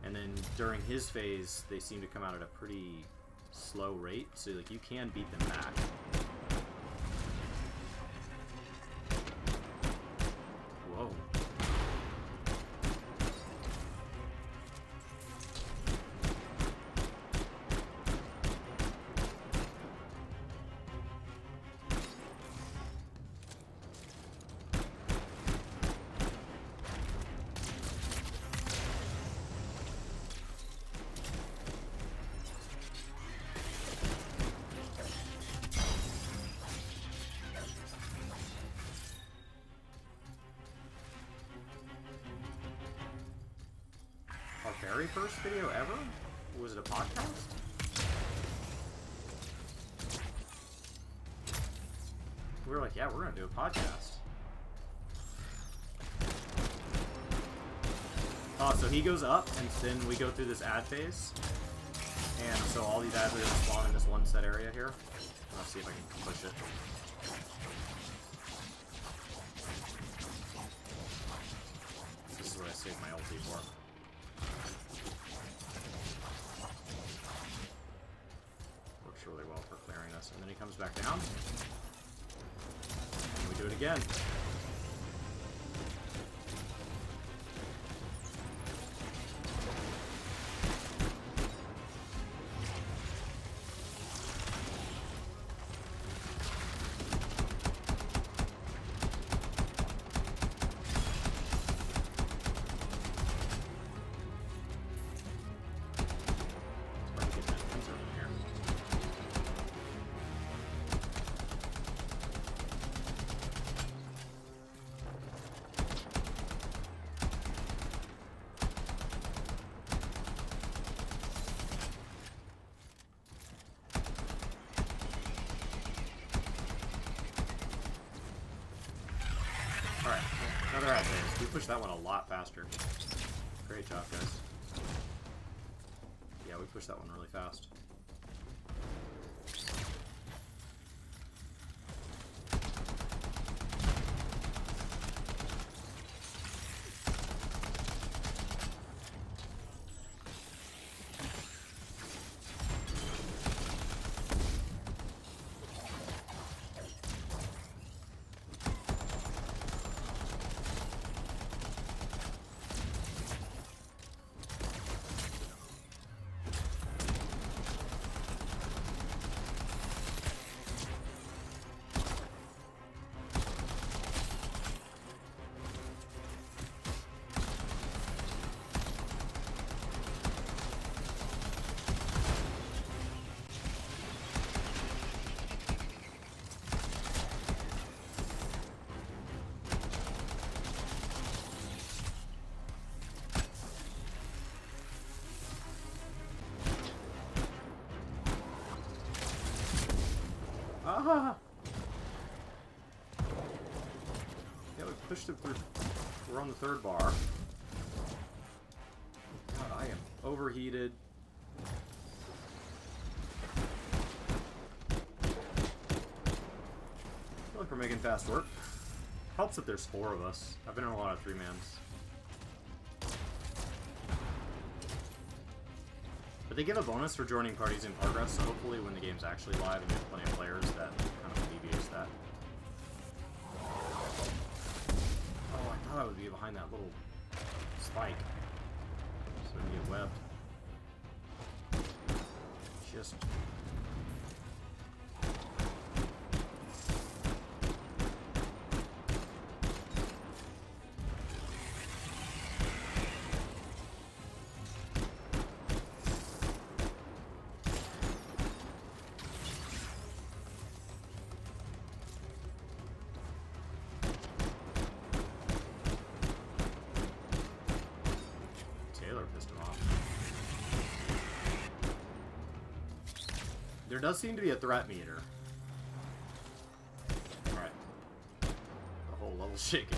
And then during his phase, they seem to come out at a pretty slow rate, so like you can beat them back. Whoa. Our very first video ever? Was it a podcast? We were like, yeah, we're gonna do a podcast. Oh, so he goes up, and then we go through this ad phase. And so all these ads are gonna spawn in this one set area here. Let's see if I can push it. This is what I saved my ulti for. back down. And we do it again. Alright, another advance. We pushed that one a lot faster. Great job, guys. Yeah, we pushed that one really fast. Ah! Yeah, we pushed it through. We're on the third bar. God, I am overheated. I feel like we're making fast work. Helps that there's 4 of us. I've been in a lot of 3-mans. But they give a bonus for joining parties in progress, so hopefully when the game's actually live and you have plenty of players, that kind of alleviates that. Oh, I thought I would be behind that little spike. So I didn't get webbed. Just... There does seem to be a threat meter. Alright. The whole level's shaking.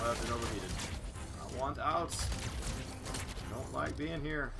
I've been overheated. I want out. Don't like being here.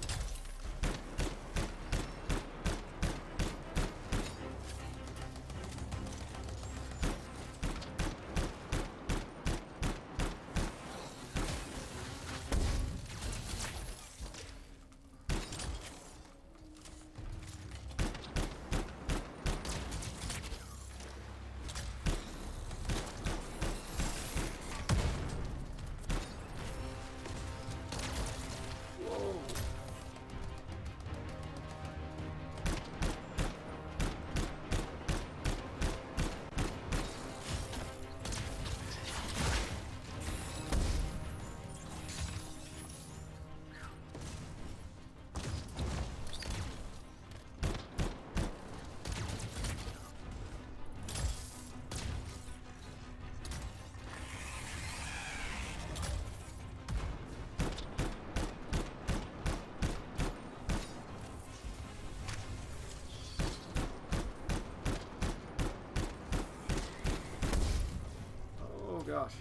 gosh.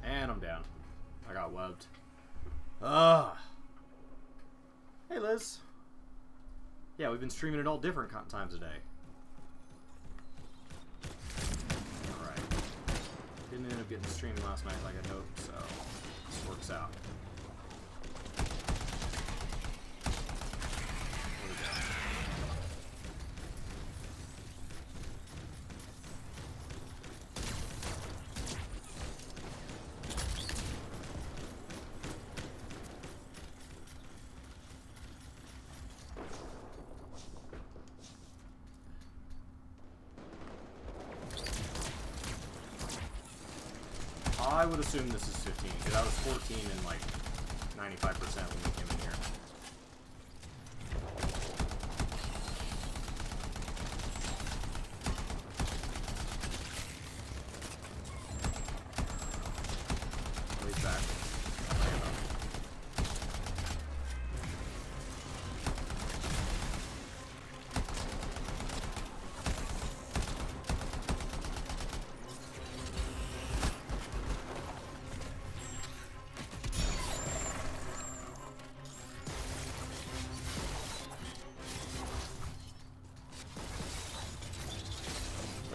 And I'm down. I got webbed. Ugh. Hey, Liz. Yeah, we've been streaming at all different times a day. Alright. Didn't end up getting streamed last night like I hoped, so this works out. There we go. I would assume this is 15, because I was 14 and like 95% when we came in here. Oh, he's back.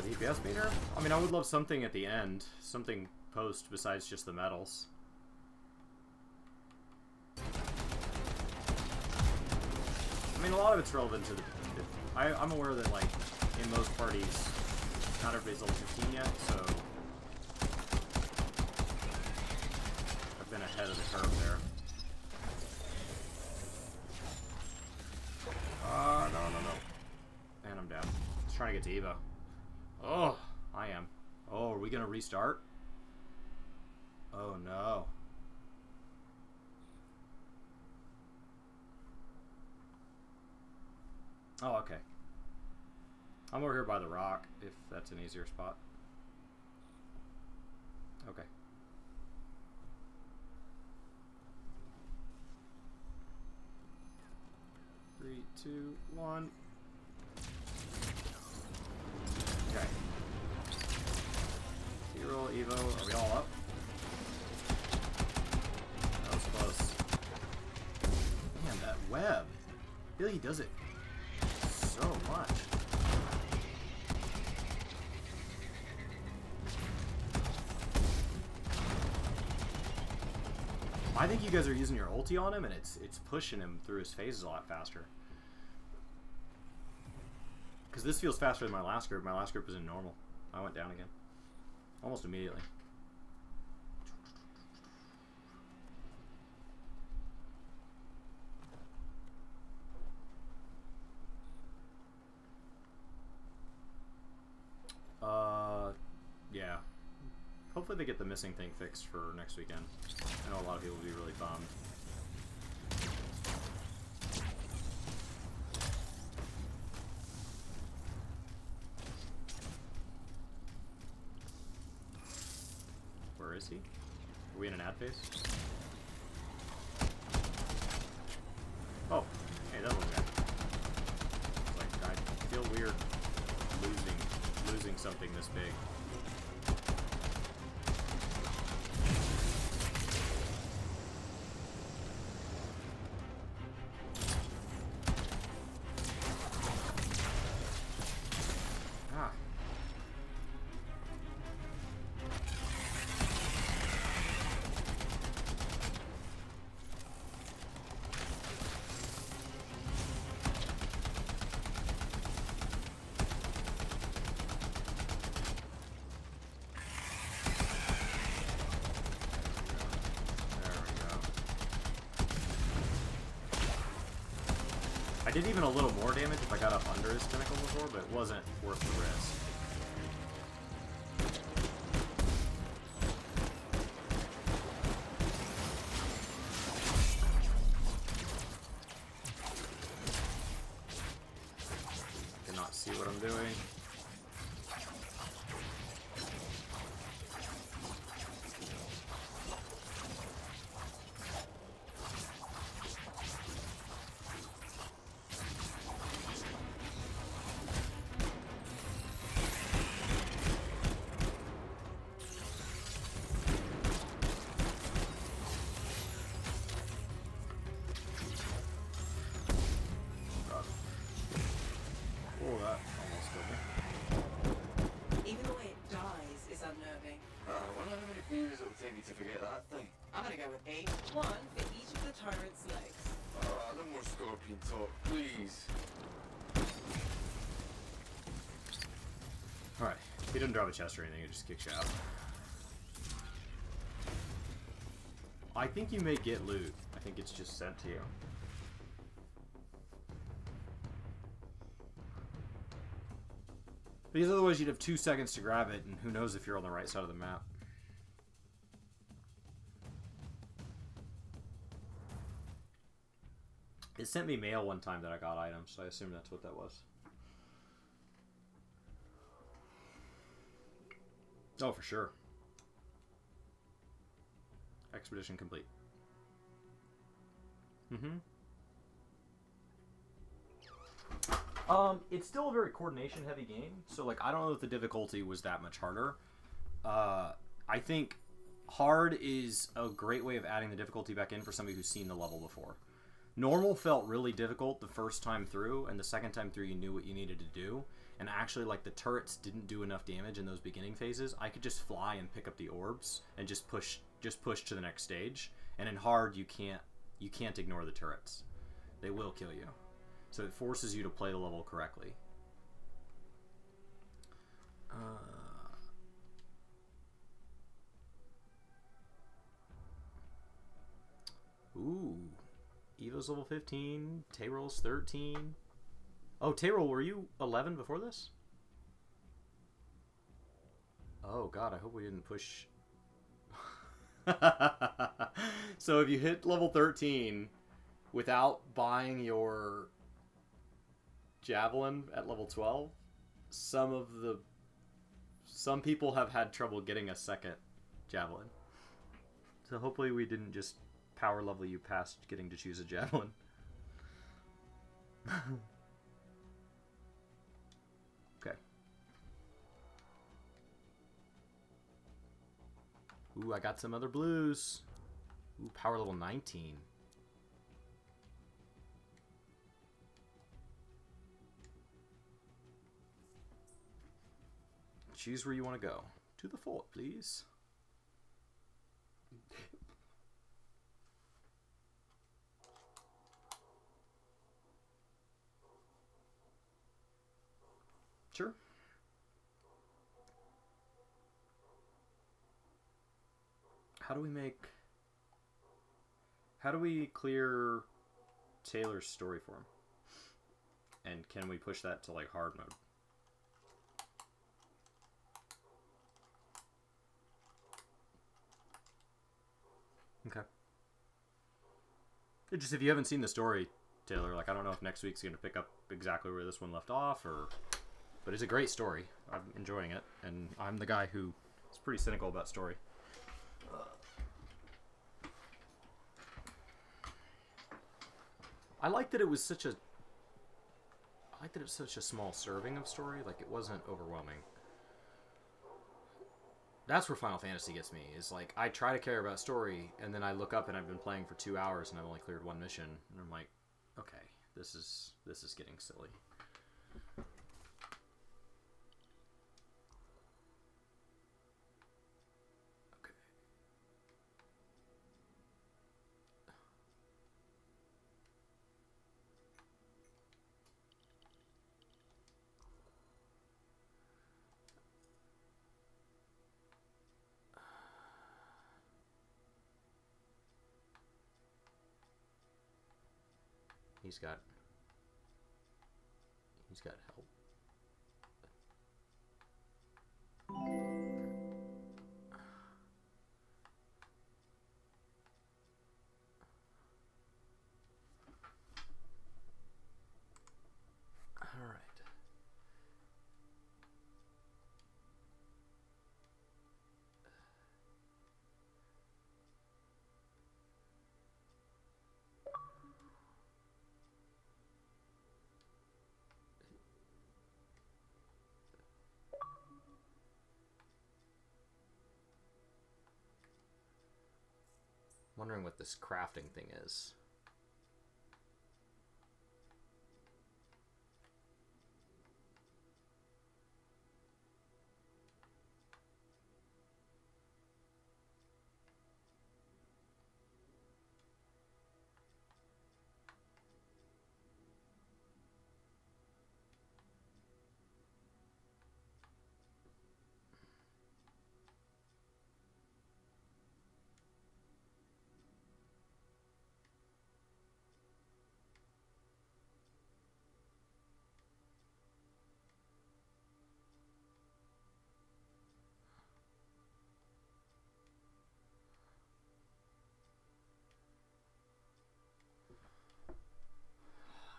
DPS meter? I mean, I would love something at the end. Something post besides just the medals. I mean, a lot of it's relevant to the... I'm aware that, like, in most parties, not everybody's level 15 yet, so... I've been ahead of the curve there. No. And I'm down. Just trying to get to Evo. Oh, I am. Oh, are we gonna restart? Oh no. Oh, okay. I'm over here by the rock, if that's an easier spot. Okay. Three, two, one. Okay. T-roll, Evo, are we all up? That was close. Man, that web. Really does it so much. I think you guys are using your ulti on him, and it's pushing him through his phases a lot faster. Because this feels faster than my last group. My last group was in normal. I went down again. Almost immediately. Yeah. Hopefully they get the missing thing fixed for next weekend. I know a lot of people will be really bummed. Where is he? Are we in an ad phase? Oh, hey, that looks good. Like, I feel weird losing something this big. I did even a little more damage if I got up under his tentacle before, but it wasn't worth the risk. Did not see what I'm doing. it take me to forget that thing? I'm gonna go with 8. One for each of the tyrant's legs. No more scorpion talk, please. Alright. He doesn't drop a chest or anything, he just kicks you out. I think you may get loot. I think it's just sent to you. Because otherwise you'd have 2 seconds to grab it, and who knows if you're on the right side of the map. It sent me mail one time that I got items, so I assume that's what that was. Oh, for sure. Expedition complete. It's still a very coordination-heavy game, so like I don't know if the difficulty was that much harder. I think hard is a great way of adding the difficulty back in for somebody who's seen the level before. Normal felt really difficult the first time through, and the second time through you knew what you needed to do. And actually, like, the turrets didn't do enough damage in those beginning phases. I could just fly and pick up the orbs and just push to the next stage. And in hard, you can't ignore the turrets. They will kill you. So it forces you to play the level correctly. Ooh. Evo's level 15. Tayrol's 13. Oh, Tayrol, were you 11 before this? Oh, God, I hope we didn't push... So if you hit level 13 without buying your javelin at level 12, some people have had trouble getting a second javelin. So hopefully we didn't just power level you past getting to choose a javelin. Okay. Ooh, I got some other blues. Ooh, power level 19. Choose where you want to go. To the fort, please. Sure. How do we clear Taylor's story for him? And can we push that to like hard mode? Okay. It just, if you haven't seen the story, Taylor, like I don't know if next week's gonna pick up exactly where this one left off, or, but it's a great story. I'm enjoying it, and I'm the guy who is pretty cynical about story. I like that it was such a. I like that it's such a small serving of story. Like it wasn't overwhelming. That's where Final Fantasy gets me. Is like I try to care about story, and then I look up and I've been playing for 2 hours and I've only cleared one mission, and I'm like, okay, this is getting silly. Okay. He's got help. All right. Wondering what this crafting thing is.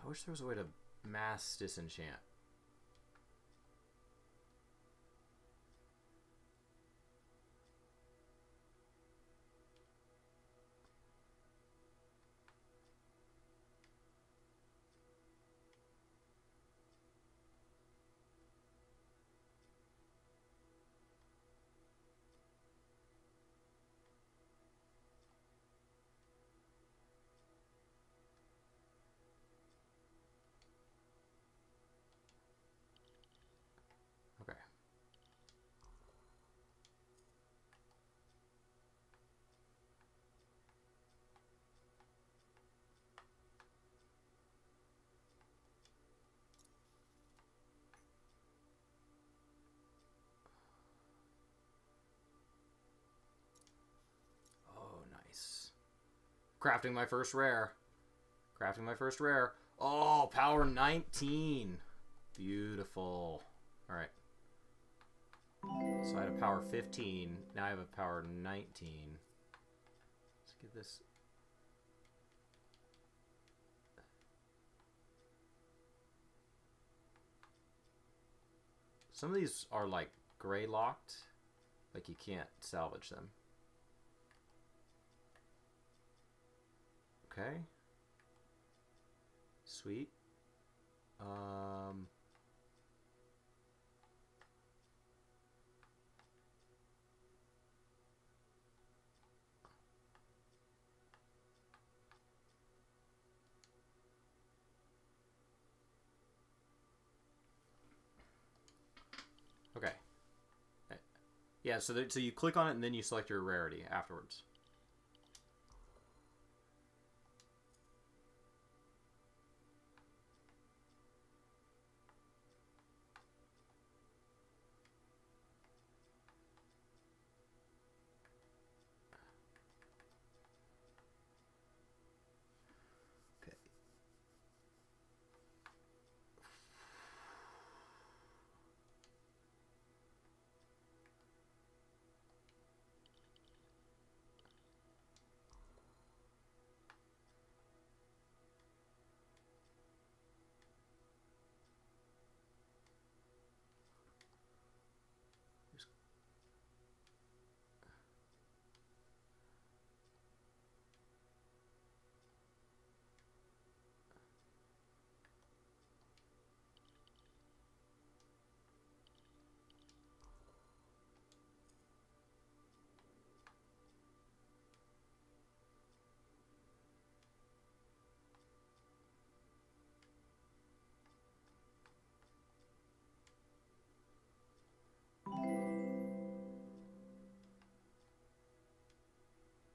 I wish there was a way to mass disenchant. Okay. Oh, nice. Crafting my first rare. Crafting my first rare. Oh, power 19. Beautiful. Alright. So I had a power 15. Now I have a power 19. Let's get this. Some of these are like gray locked. Like you can't salvage them. Okay. Sweet. Okay. Yeah, so you click on it and then you select your rarity afterwards. Okay.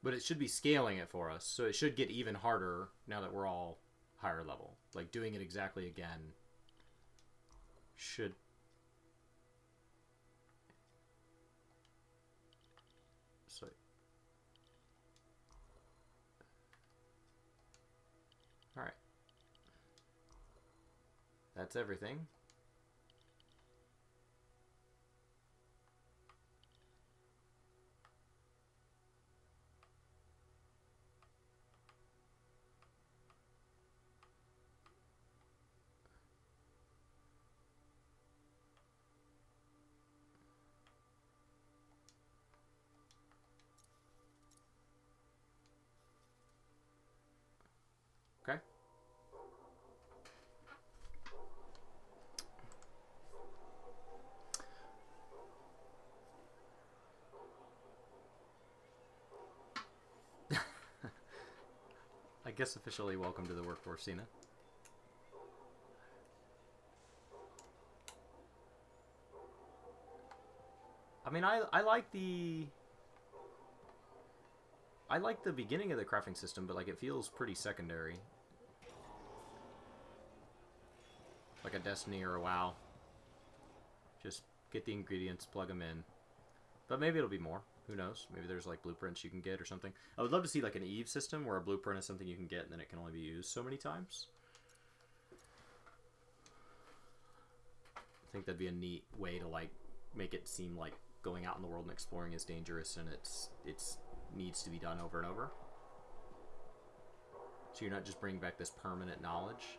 But it should be scaling it for us, so it should get even harder now that we're all higher level. Like, doing it exactly again should... So... Alright. That's everything. Okay. I guess officially welcome to the workforce, Cena. I mean, I like the... I like the beginning of the crafting system, but like it feels pretty secondary. Like a Destiny or a WoW. Just get the ingredients, plug them in. But maybe it'll be more. Who knows? Maybe there's like blueprints you can get or something. I would love to see like an Eve system where a blueprint is something you can get and then it can only be used so many times. I think that'd be a neat way to like make it seem like going out in the world and exploring is dangerous and it's needs to be done over and over. So you're not just bringing back this permanent knowledge.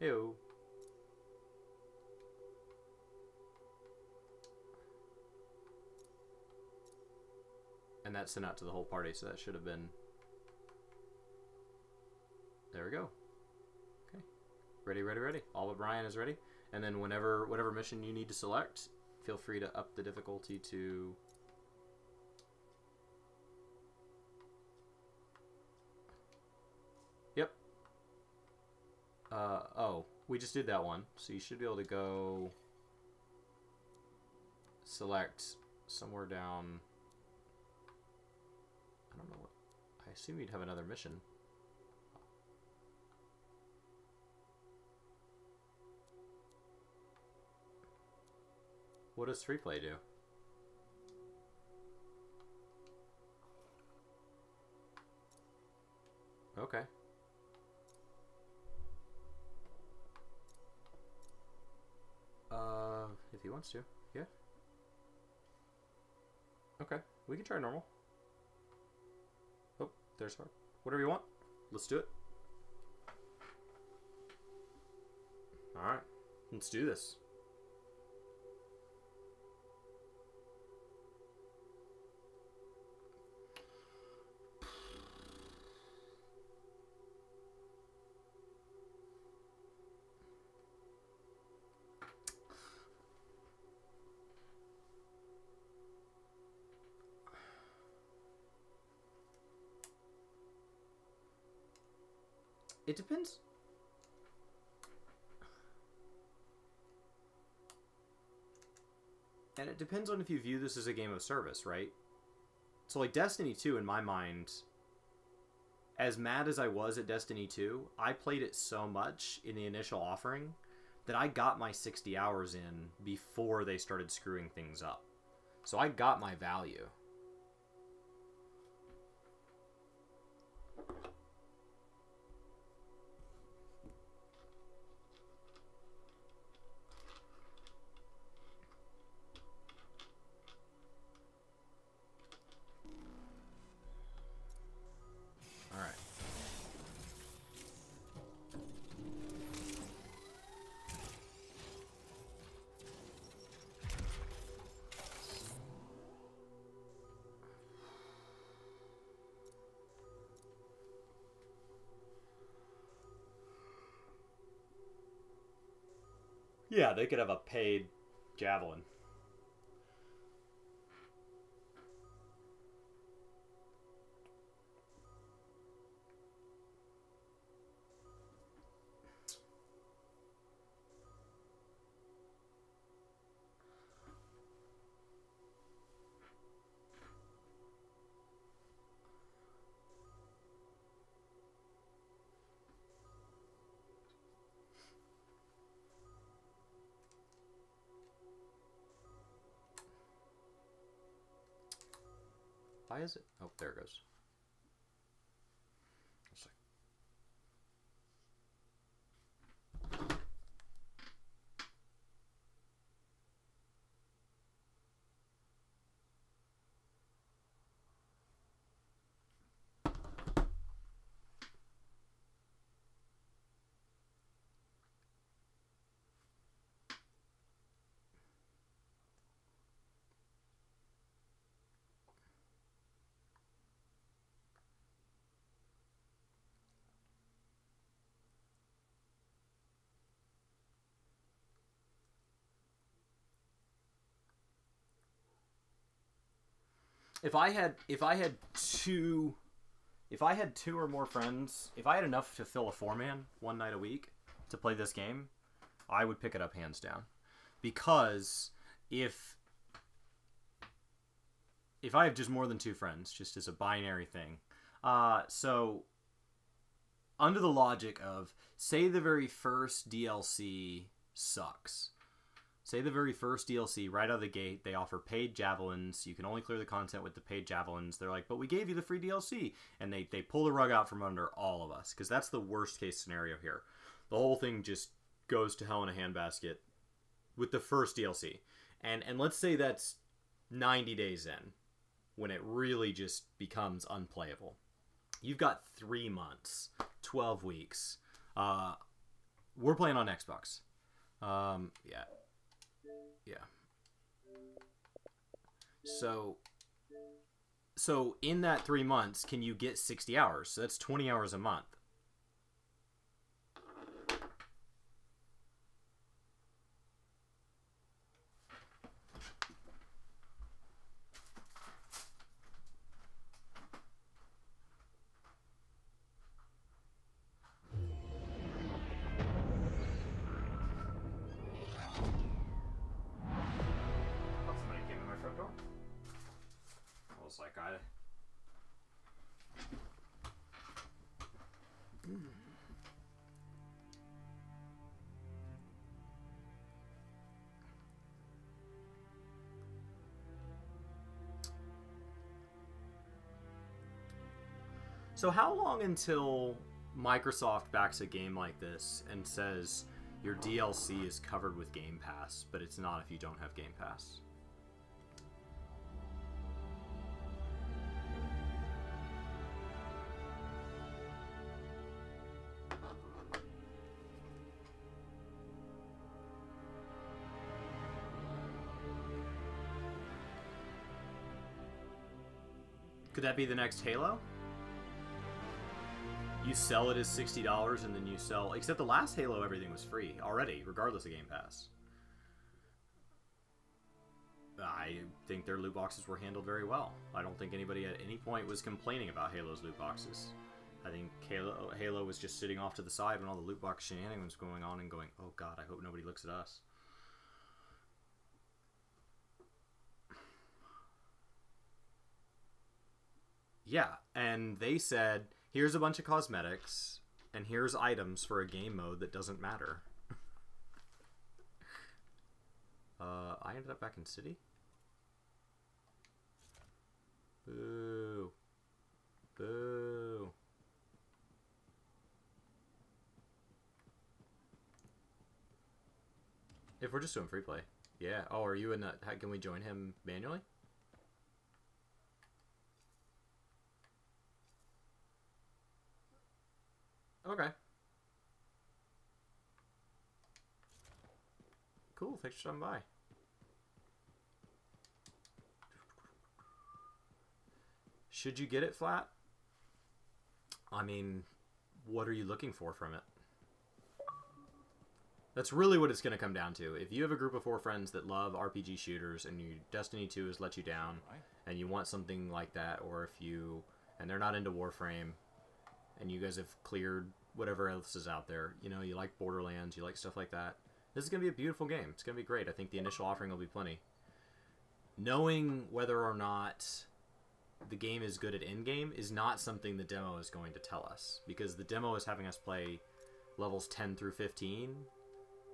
Ew. And that's sent out to the whole party, so that should have been... There we go. Okay. Ready, ready, ready. All but Brian is ready. And then whatever mission you need to select, feel free to up the difficulty to... Yep. Oh, we just did that one. So you should be able to go... Select somewhere down... I don't know what... I assume you'd have another mission. What does free play do? Okay. If he wants to, yeah. Okay, we can try normal. Oh, there's hard. Whatever you want. Let's do it. Alright, let's do this. It depends. And it depends on if you view this as a game of service, right? So, like, Destiny 2, in my mind, as mad as I was at Destiny 2, I played it so much in the initial offering that I got my 60 hours in before they started screwing things up. So I got my value. Yeah, they could have a paid javelin. Why is it? Oh, there it goes. Let's see. If I had two or more friends, if I had enough to fill a 4-man one night a week to play this game, I would pick it up hands down. Because if I have just more than 2 friends, just as a binary thing, so under the logic of, say the very first DLC sucks. Say the very first DLC, right out of the gate, they offer paid javelins. You can only clear the content with the paid javelins. They're like, but we gave you the free DLC. And they pull the rug out from under all of us. Because that's the worst case scenario here. The whole thing just goes to hell in a handbasket with the first DLC. And let's say that's 90 days in, when it really just becomes unplayable. You've got 3 months, 12 weeks, We're playing on Xbox. Yeah. So in that 3 months, can you get 60 hours? So that's 20 hours a month. Somebody came in my front door. I was like, So how long until Microsoft backs a game like this and says your DLC is covered with Game Pass, but it's not if you don't have Game Pass? Could that be the next Halo? You sell it as $60 and then you sell... Except the last Halo, everything was free already, regardless of Game Pass. I think their loot boxes were handled very well. I don't think anybody at any point was complaining about Halo's loot boxes. I think Halo was just sitting off to the side when all the loot box shenanigans were going on and going, oh god, I hope nobody looks at us. Yeah, and they said, here's a bunch of cosmetics, and here's items for a game mode that doesn't matter. I ended up back in City? Boo. Boo. If we're just doing free play. Yeah. Oh, are you in that? Can we join him manually? Okay. Cool, thanks for stopping by. Should you get it flat? I mean, what are you looking for from it? That's really what it's going to come down to. If you have a group of 4 friends that love RPG shooters and Destiny 2 has let you down and you want something like that, or if you, and they're not into Warframe, and you guys have cleared whatever else is out there, you know, you like Borderlands, you like stuff like that, this is going to be a beautiful game. It's going to be great. I think the initial offering will be plenty. Knowing whether or not the game is good at endgame is not something the demo is going to tell us, because the demo is having us play levels 10 through 15.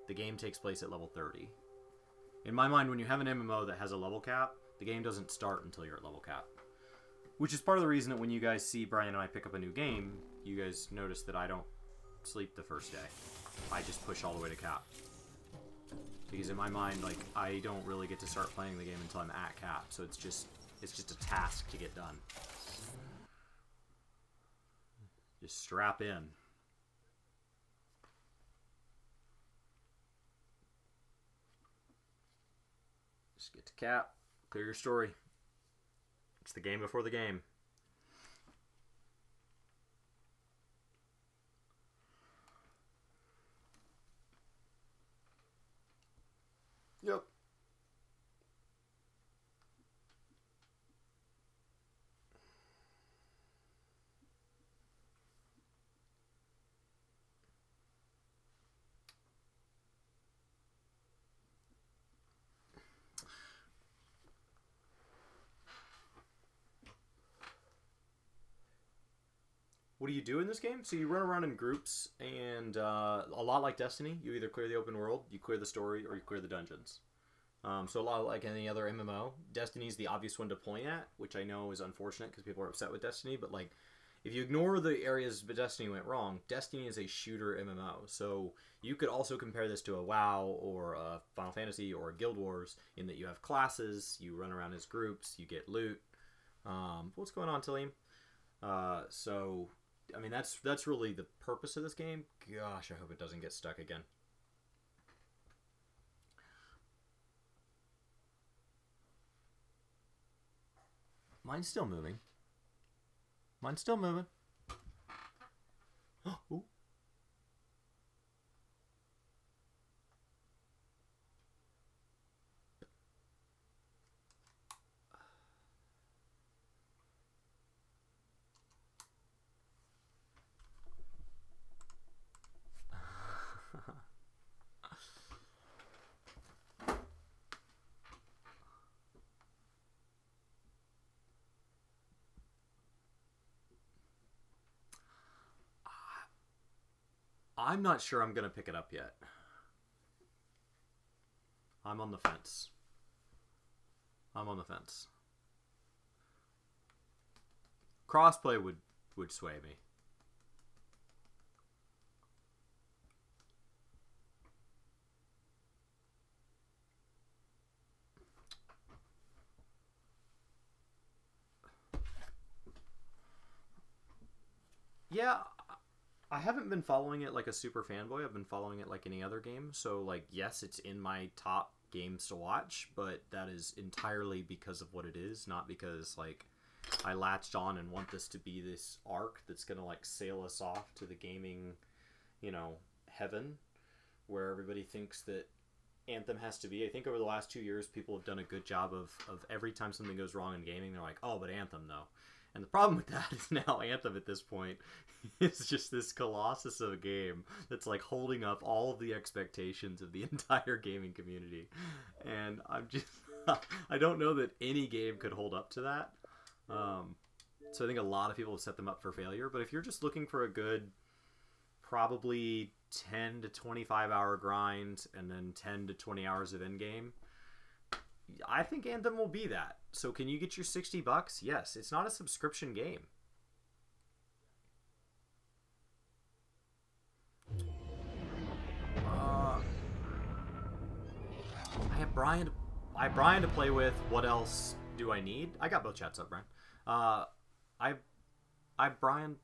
The game takes place at level 30. In my mind, when you have an MMO that has a level cap, the game doesn't start until you're at level cap. Which is part of the reason that when you guys see Brian and I pick up a new game, you guys notice that I don't sleep the first day. I just push all the way to cap. Because in my mind, like, I don't really get to start playing the game until I'm at cap, so it's just a task to get done. Just strap in. Just get to cap, clear your story. It's the game before the game. Yep. What do you do in this game? So you run around in groups, and a lot like Destiny, you either clear the open world, you clear the story, or you clear the dungeons. So a lot like any other MMO, Destiny's the obvious one to point at, which I know is unfortunate because people are upset with Destiny, but like, if you ignore the areas where Destiny went wrong, Destiny is a shooter MMO. So you could also compare this to a WoW or a Final Fantasy or a Guild Wars in that you have classes, you run around as groups, you get loot. What's going on, Talim? So I mean, that's really the purpose of this game. Gosh, I hope it doesn't get stuck again. Mine's still moving. Mine's still moving. Ooh. I'm not sure I'm going to pick it up yet. I'm on the fence. I'm on the fence. Crossplay would sway me. Yeah, I haven't been following it like a super fanboy. I've been following it like any other game. So, like, yes, it's in my top games to watch, but that is entirely because of what it is, not because, like, I latched on and want this to be this arc that's going to, like, sail us off to the gaming, you know, heaven, where everybody thinks that Anthem has to be. I think over the last 2 years, people have done a good job of every time something goes wrong in gaming, they're like, oh, but Anthem, though. And the problem with that is now Anthem at this point is just this colossus of a game that's like holding up all of the expectations of the entire gaming community. And I'm just, I don't know that any game could hold up to that. So I think a lot of people have set them up for failure. But if you're just looking for a good, probably 10 to 25 hour grind and then 10 to 20 hours of endgame, I think Anthem will be that. So can you get your $60? Yes, it's not a subscription game. I have Brian to play with. What else do I need? I got both chats up, Brian. Brian.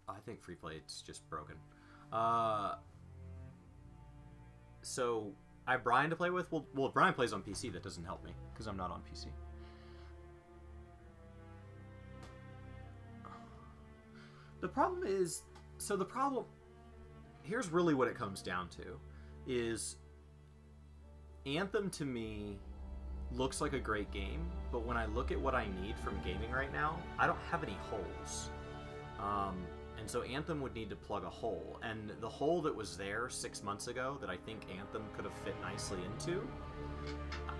I think free play it's just broken. So I have Brian to play with. Well, if Brian plays on PC, that doesn't help me because I'm not on PC. The problem is, here's really what it comes down to, is Anthem to me looks like a great game, but when I look at what I need from gaming right now, I don't have any holes. And so Anthem would need to plug a hole. And the hole that was there 6 months ago that I think Anthem could have fit nicely into,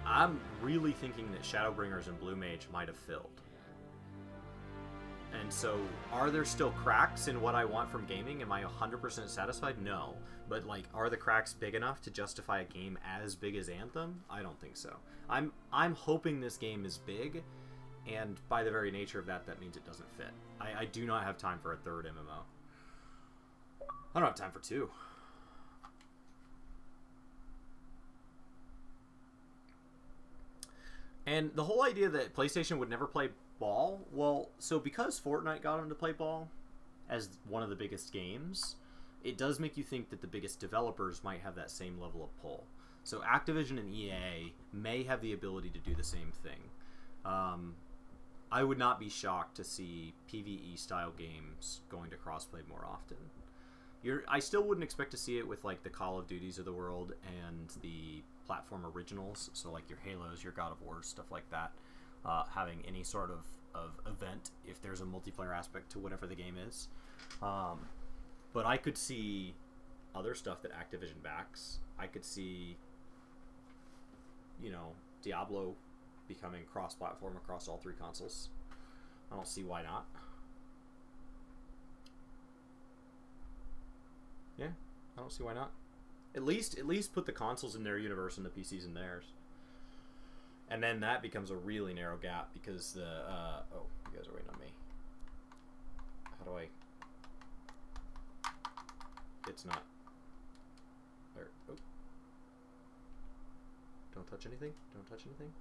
I'm really thinking that Shadowbringers and Blue Mage might have filled. And so, are there still cracks in what I want from gaming? Am I 100% satisfied? No. But, like, are the cracks big enough to justify a game as big as Anthem? I don't think so. I'm hoping this game is big, and by the very nature of that, that means it doesn't fit. I do not have time for a third MMO. I don't have time for two. And the whole idea that PlayStation would never play ball, well, so because Fortnite got them to play ball as one of the biggest games, it does make you think that the biggest developers might have that same level of pull. So Activision and EA may have the ability to do the same thing. I would not be shocked to see PvE style games going to crossplay more often. I still wouldn't expect to see it with like the Call of Duties of the world and the platform originals, so like your Halos, your God of War, stuff like that, having any sort of event if there's a multiplayer aspect to whatever the game is. But I could see other stuff that Activision backs. I could see, you know, Diablo becoming cross-platform across all three consoles. I don't see why not. Yeah, I don't see why not. At least put the consoles in their universe and the PCs in theirs. And then that becomes a really narrow gap because the oh, you guys are waiting on me. How do I? It's not. There. Oh. Don't touch anything. Don't touch anything.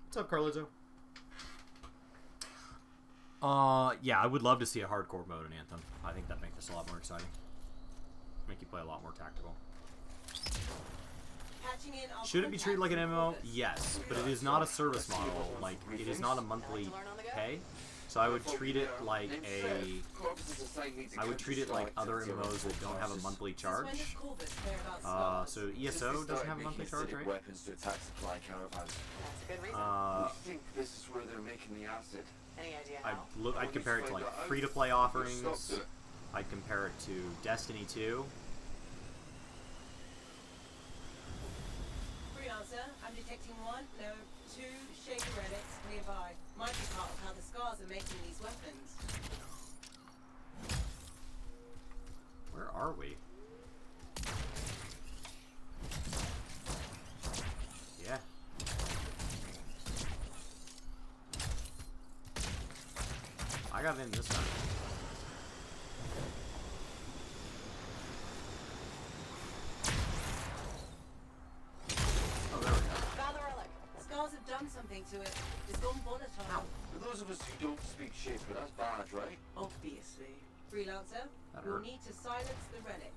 What's up, Carlizzo? Yeah, I would love to see a hardcore mode in Anthem. I think that'd make this a lot more exciting. Make you play a lot more tactical. Should it be treated like an MMO? Yes, but it is not a service model. Like, it is not a monthly pay. So I would treat it like other MMOs that don't have a monthly charge. So ESO doesn't have a monthly charge, right? Weapons to attack supply caravans. That's a good reason. We think this is where they're making the acid. Any idea how? I'd compare it to like free-to-play offerings. I'd compare it to Destiny 2. Freelancer, I'm detecting 1, no, 2 shaker relics nearby. Might be part of how the scars are making these weapons. Where are we? Yeah. I got in this time. Oh, there we go. Found the relic. Scars have done something to it. It's gone volatile. For those of us who don't speak Shaper, that's bad, right? Obviously. Freelancer, That you'll hurt. need to silence the relic.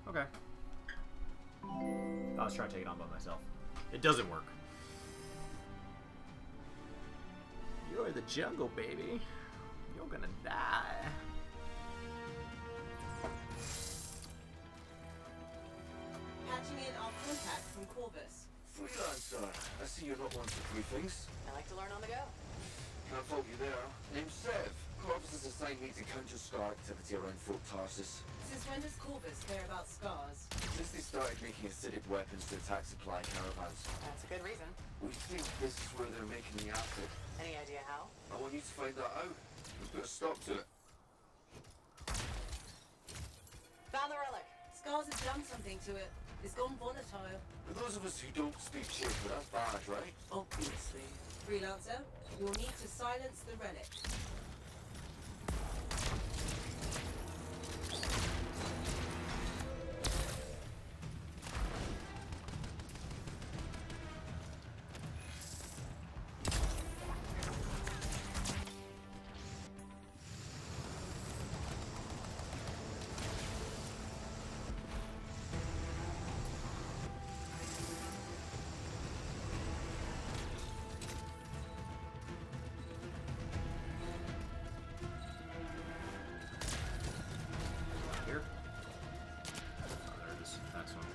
Okay. I was trying to take it on by myself. It doesn't work. You're the jungle, baby. You're gonna die. Patching in our contact from Corvus. Freelancer, I see you're not one for three things. I like to learn on the go. Can't fault you there. Name's Sev. Corvus has assigned me to counter scar activity around Fort Tarsus. Since when does Corvus care about scars? Since they started making acidic weapons to attack supply caravans. That's a good reason. We think this is where they're making the acid. Any idea how? I want you to find that out and put a stop to it. Found the relic. Scars have done something to it. It's gone volatile. For those of us who don't speak Shaper, that's bad, right? Obviously. Freelancer, you'll need to silence the relic. Here? Oh, there it is. That's one.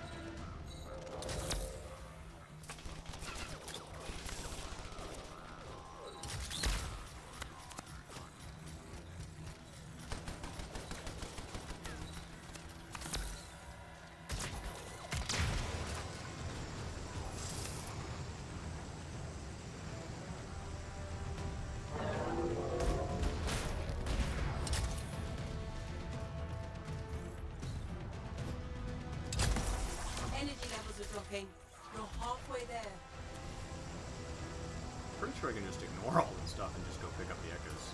Energy levels are dropping. You're halfway there. Pretty sure I can just ignore all this stuff and just go pick up the echoes.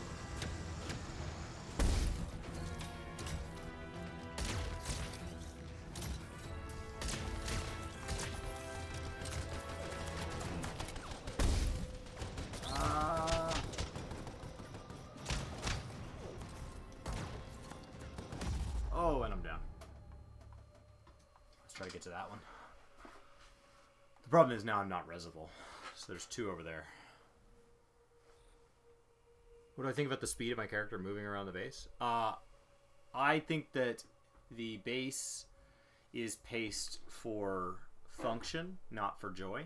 Oh, and I'm down. Let's try to get to that one. The problem is now I'm not resable. So there's two over there. What do I think about the speed of my character moving around the base? I think that the base is paced for function, not for joy.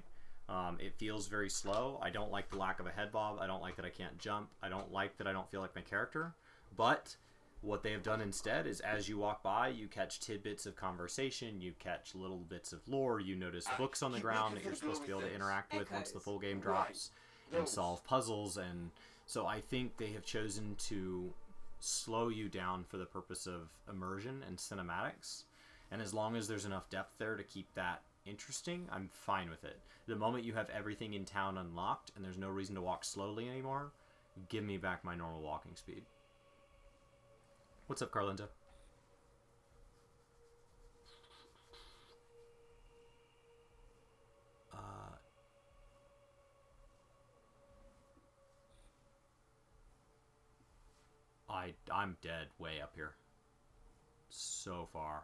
It feels very slow. I don't like the lack of a head bob. I don't like that I can't jump. I don't like that I don't feel like my character. But what they have done instead is as you walk by, you catch tidbits of conversation, you catch little bits of lore, you notice books on the ground that you're supposed to be able to interact with once the full game drops, and solve puzzles. And so I think they have chosen to slow you down for the purpose of immersion and cinematics. And as long as there's enough depth there to keep that interesting, I'm fine with it. The moment you have everything in town unlocked and there's no reason to walk slowly anymore, give me back my normal walking speed. What's up, Carlinta? I'm dead way up here. So far.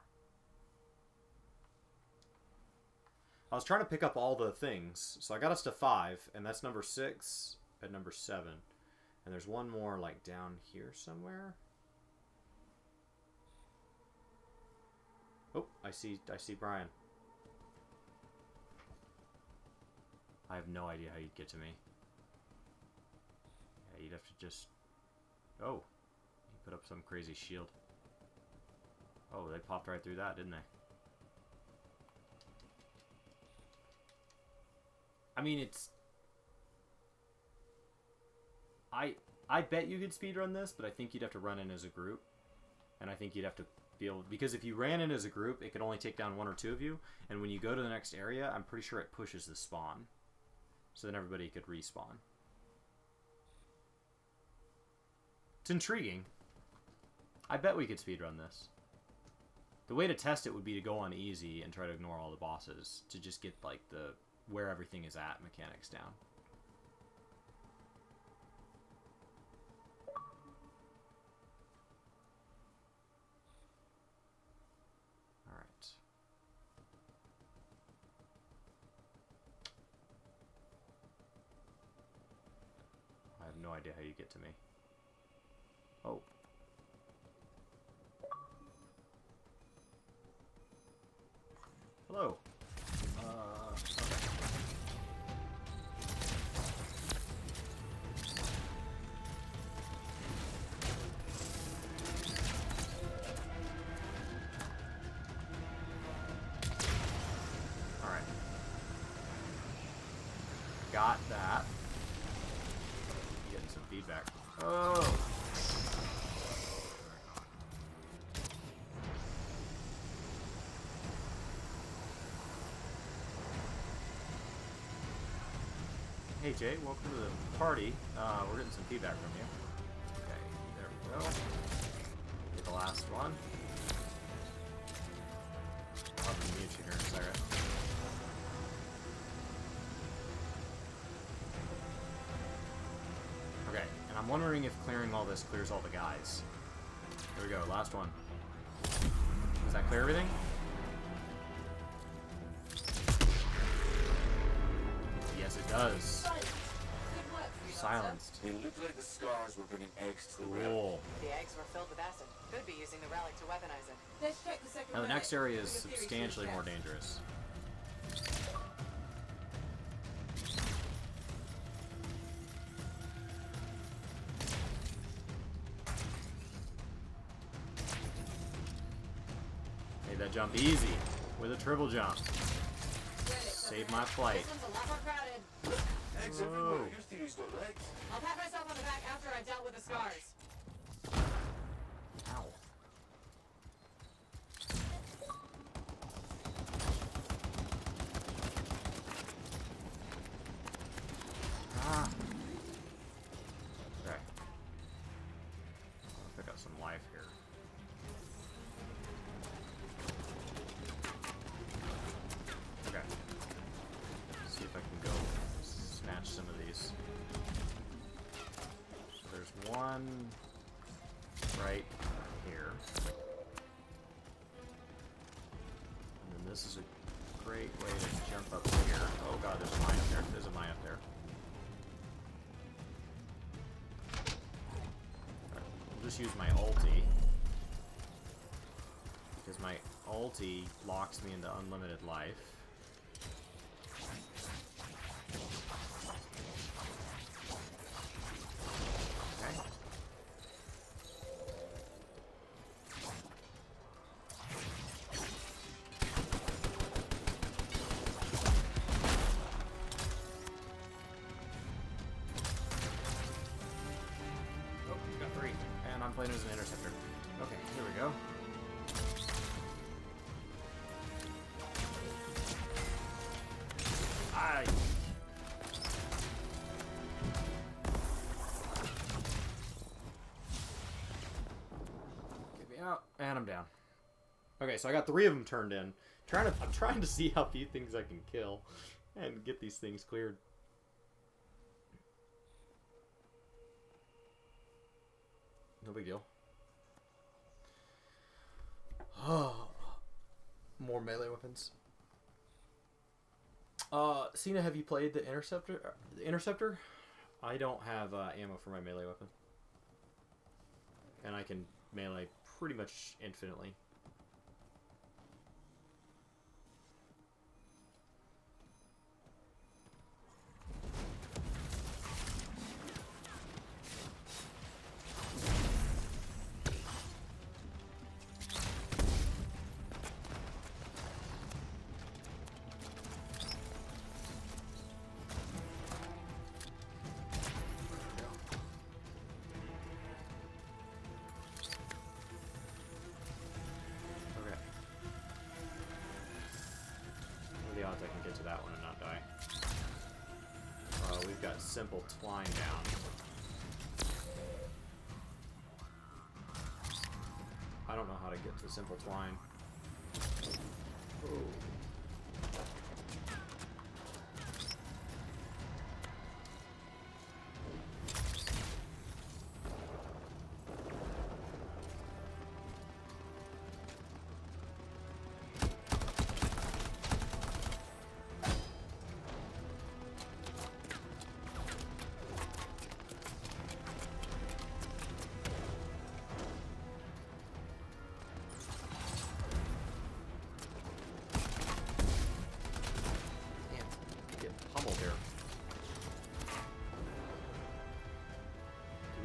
I was trying to pick up all the things. So I got us to 5, and that's number 6 and number 7. And there's one more like down here somewhere. Oh, I see Brian. I have no idea how you'd get to me. Yeah, you'd have to just... Oh, he put up some crazy shield. Oh, they popped right through that, didn't they? I mean, it's... I bet you could speedrun this, but I think you'd have to run in as a group. And I think you'd have to be able... Because if you ran in as a group, it could only take down 1 or 2 of you. And when you go to the next area, I'm pretty sure it pushes the spawn. So then everybody could respawn. It's intriguing. I bet we could speedrun this. The way to test it would be to go on easy and try to ignore all the bosses. To just get, like, the where everything is at mechanics down. Alright. I have no idea how you get to me. Oh. Hello. Okay. Alright. Got that. Getting some feedback. Oh! Hey Jay, welcome to the party. We're getting some feedback from you. Okay, there we go. Get the last one. I'll have to mute you here in a second. Okay, and I'm wondering if clearing all this clears all the guys. Here we go, last one. Does that clear everything? Yes, it does. Silenced. It looked like the scars were bringing eggs to the Cool. The eggs were filled with acid. Could be using the relic to weaponize it. Let's check the second Now the relic. next area is With a theory substantially to more test. dangerous. Made that jump easy with a triple jump. Save my flight. This one's a lot more crowded. Eggs Whoa. everywhere. Your theory's got legs. I'll pat myself on the back after I've dealt with the scars. Ow. Ah. Okay. I'll pick up some life here. Okay. See if I can go snatch some of these. So there's one right here. And then this is a great way to jump up here. Oh god, there's a mine up there. There's a mine up there. Alright, we'll just use my ulti. My ulti locks me into unlimited life. Okay. Oh, got 3. And I'm playing as an interceptor. Okay, here we go. Aye. Get me out, and I'm down. Okay, so I got 3 of them turned in. I'm trying to see how few things I can kill and get these things cleared. No big deal. More melee weapons. Cena, have you played the Interceptor? I don't have ammo for my melee weapon. And I can melee pretty much infinitely. I can get to that one and not die. We've got simple twine down. I don't know how to get to simple twine. Ooh.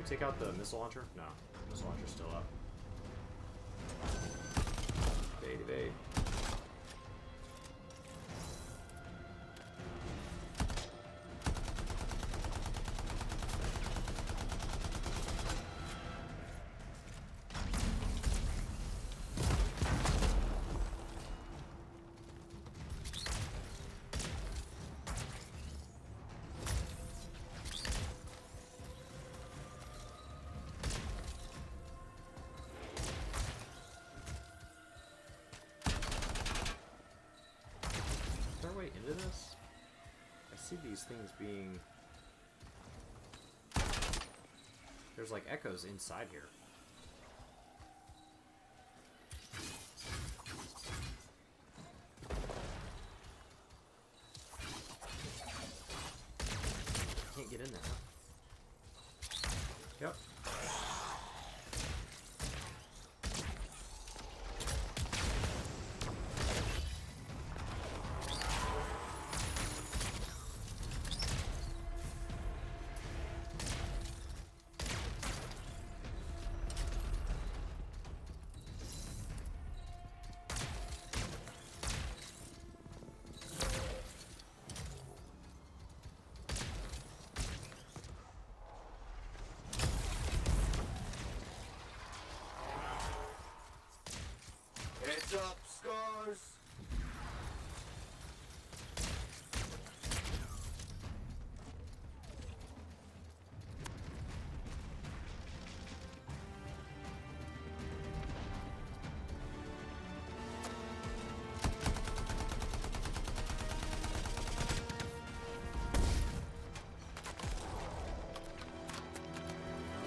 Take out the missile launcher? No, the missile launcher's still up. Evade, evade. Way into this? I see these things being... There's like echoes inside here. Can't get in there. Yep. Heads up, scars!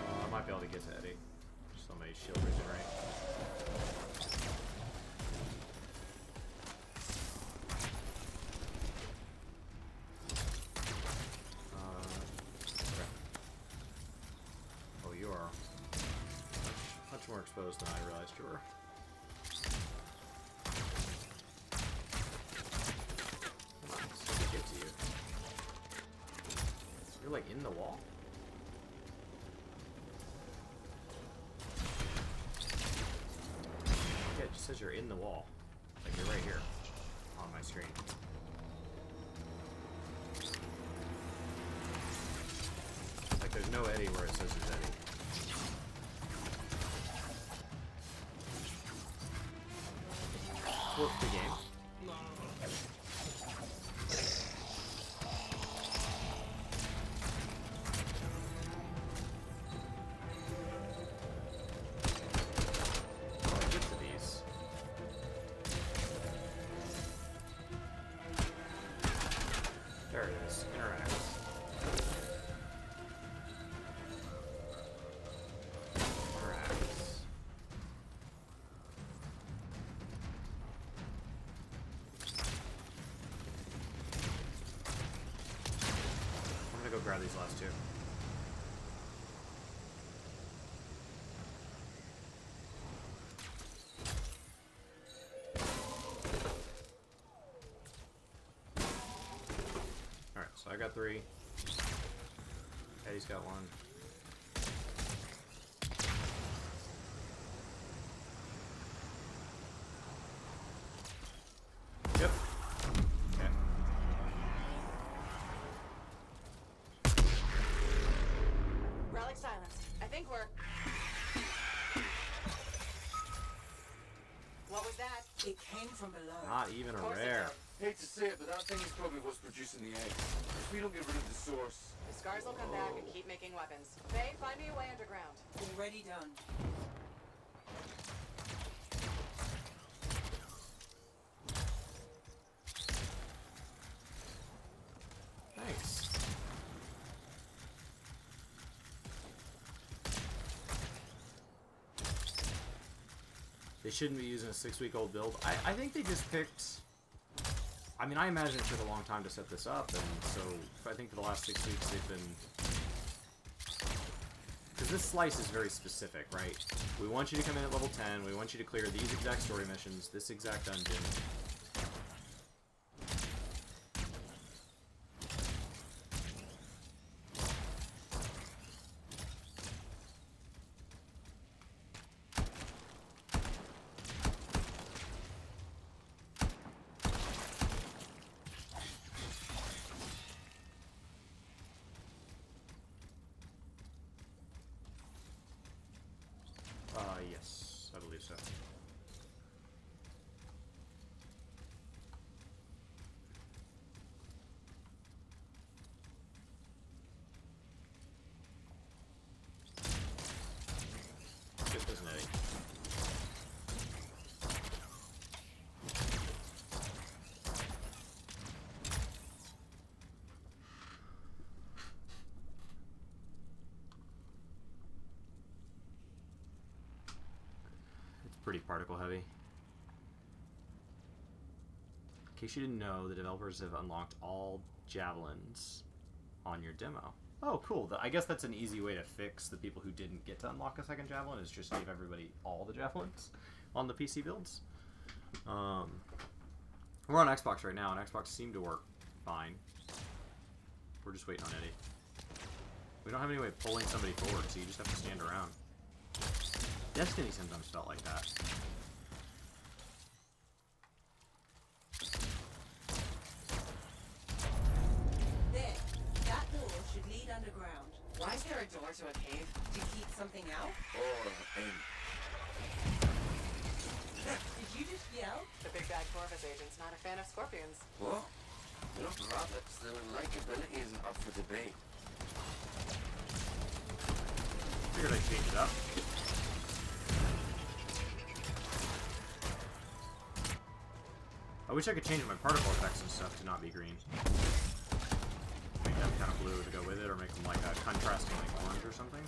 I might be able to get to Eddie. Somebody shield regenerate. Much more exposed than I realized you were. You're like in the wall? Yeah, it just says you're in the wall. Like you're right here on my screen. Like there's no eddy where it says there's eddy. Work the game. There it is. Interact. Interacts. I'm gonna go grab these last two. Alright, so I got 3. Eddie's got 1. Yep. Okay. Relic silence. I think we're... What was that? It came from below. Not even a Of course it rare. did. Hate to say it, but that thing is probably what's producing the eggs. If we don't get rid of the source... The scars will come back and keep making weapons. Faye, find me a way underground. Already done. Thanks. They shouldn't be using a 6-week-old build. I think they just picked... I mean, I imagine it took a long time to set this up, and so I think for the last 6 weeks they've been... Because this slice is very specific, right? We want you to come in at level 10, we want you to clear these exact story missions, this exact dungeon. Yes, I believe so. Just as an eddy. Pretty particle heavy. In case you didn't know, the developers have unlocked all javelins on your demo. Oh, cool. I guess that's an easy way to fix the people who didn't get to unlock a second javelin, is just give everybody all the javelins on the PC builds. We're on Xbox right now, and Xbox seemed to work fine. We're just waiting on Eddie. We don't have any way of pulling somebody forward, so you just have to stand around. Destiny sometimes felt like that. There. That door should lead underground. Why is there a door to a cave? To keep something out? Or in. Did you just yell? The big bad Corvus agent's not a fan of scorpions. What? They're not rabbits. Their likability isn't up for debate. Figured I'd change it up. I wish I could change my particle effects and stuff to not be green. Make them kind of blue to go with it, or make them like a contrasting like orange or something.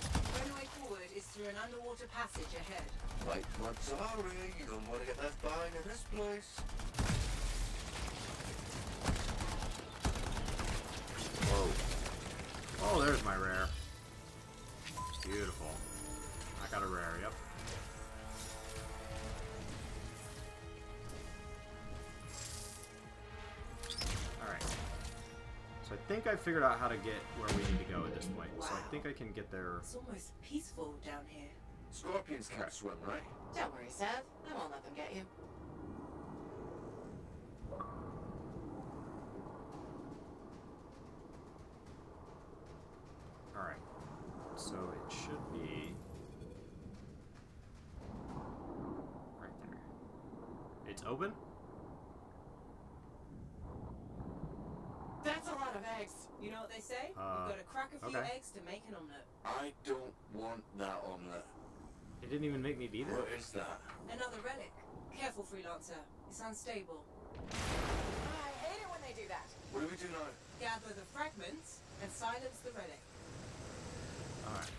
The only way forward is through an underwater passage ahead. Right, I'm sorry. You don't want to get left behind in this place. Whoa. Oh, there's my rare. Beautiful. I got a rare, yep. think I figured out how to get where we need to go at this point. So I think I can get there. It's almost peaceful down here. Scorpions can't swim, right? Don't worry, Seth. I won't let them get you. Alright. So it should be right there. It's open? That's a lot of eggs. You know what they say? You've got to crack a few eggs to make an omelette. I don't want that omelette. It didn't even make me be there. What is that? Another relic. Careful, freelancer. It's unstable. I hate it when they do that. What do we do now? Gather the fragments and silence the relic. Alright.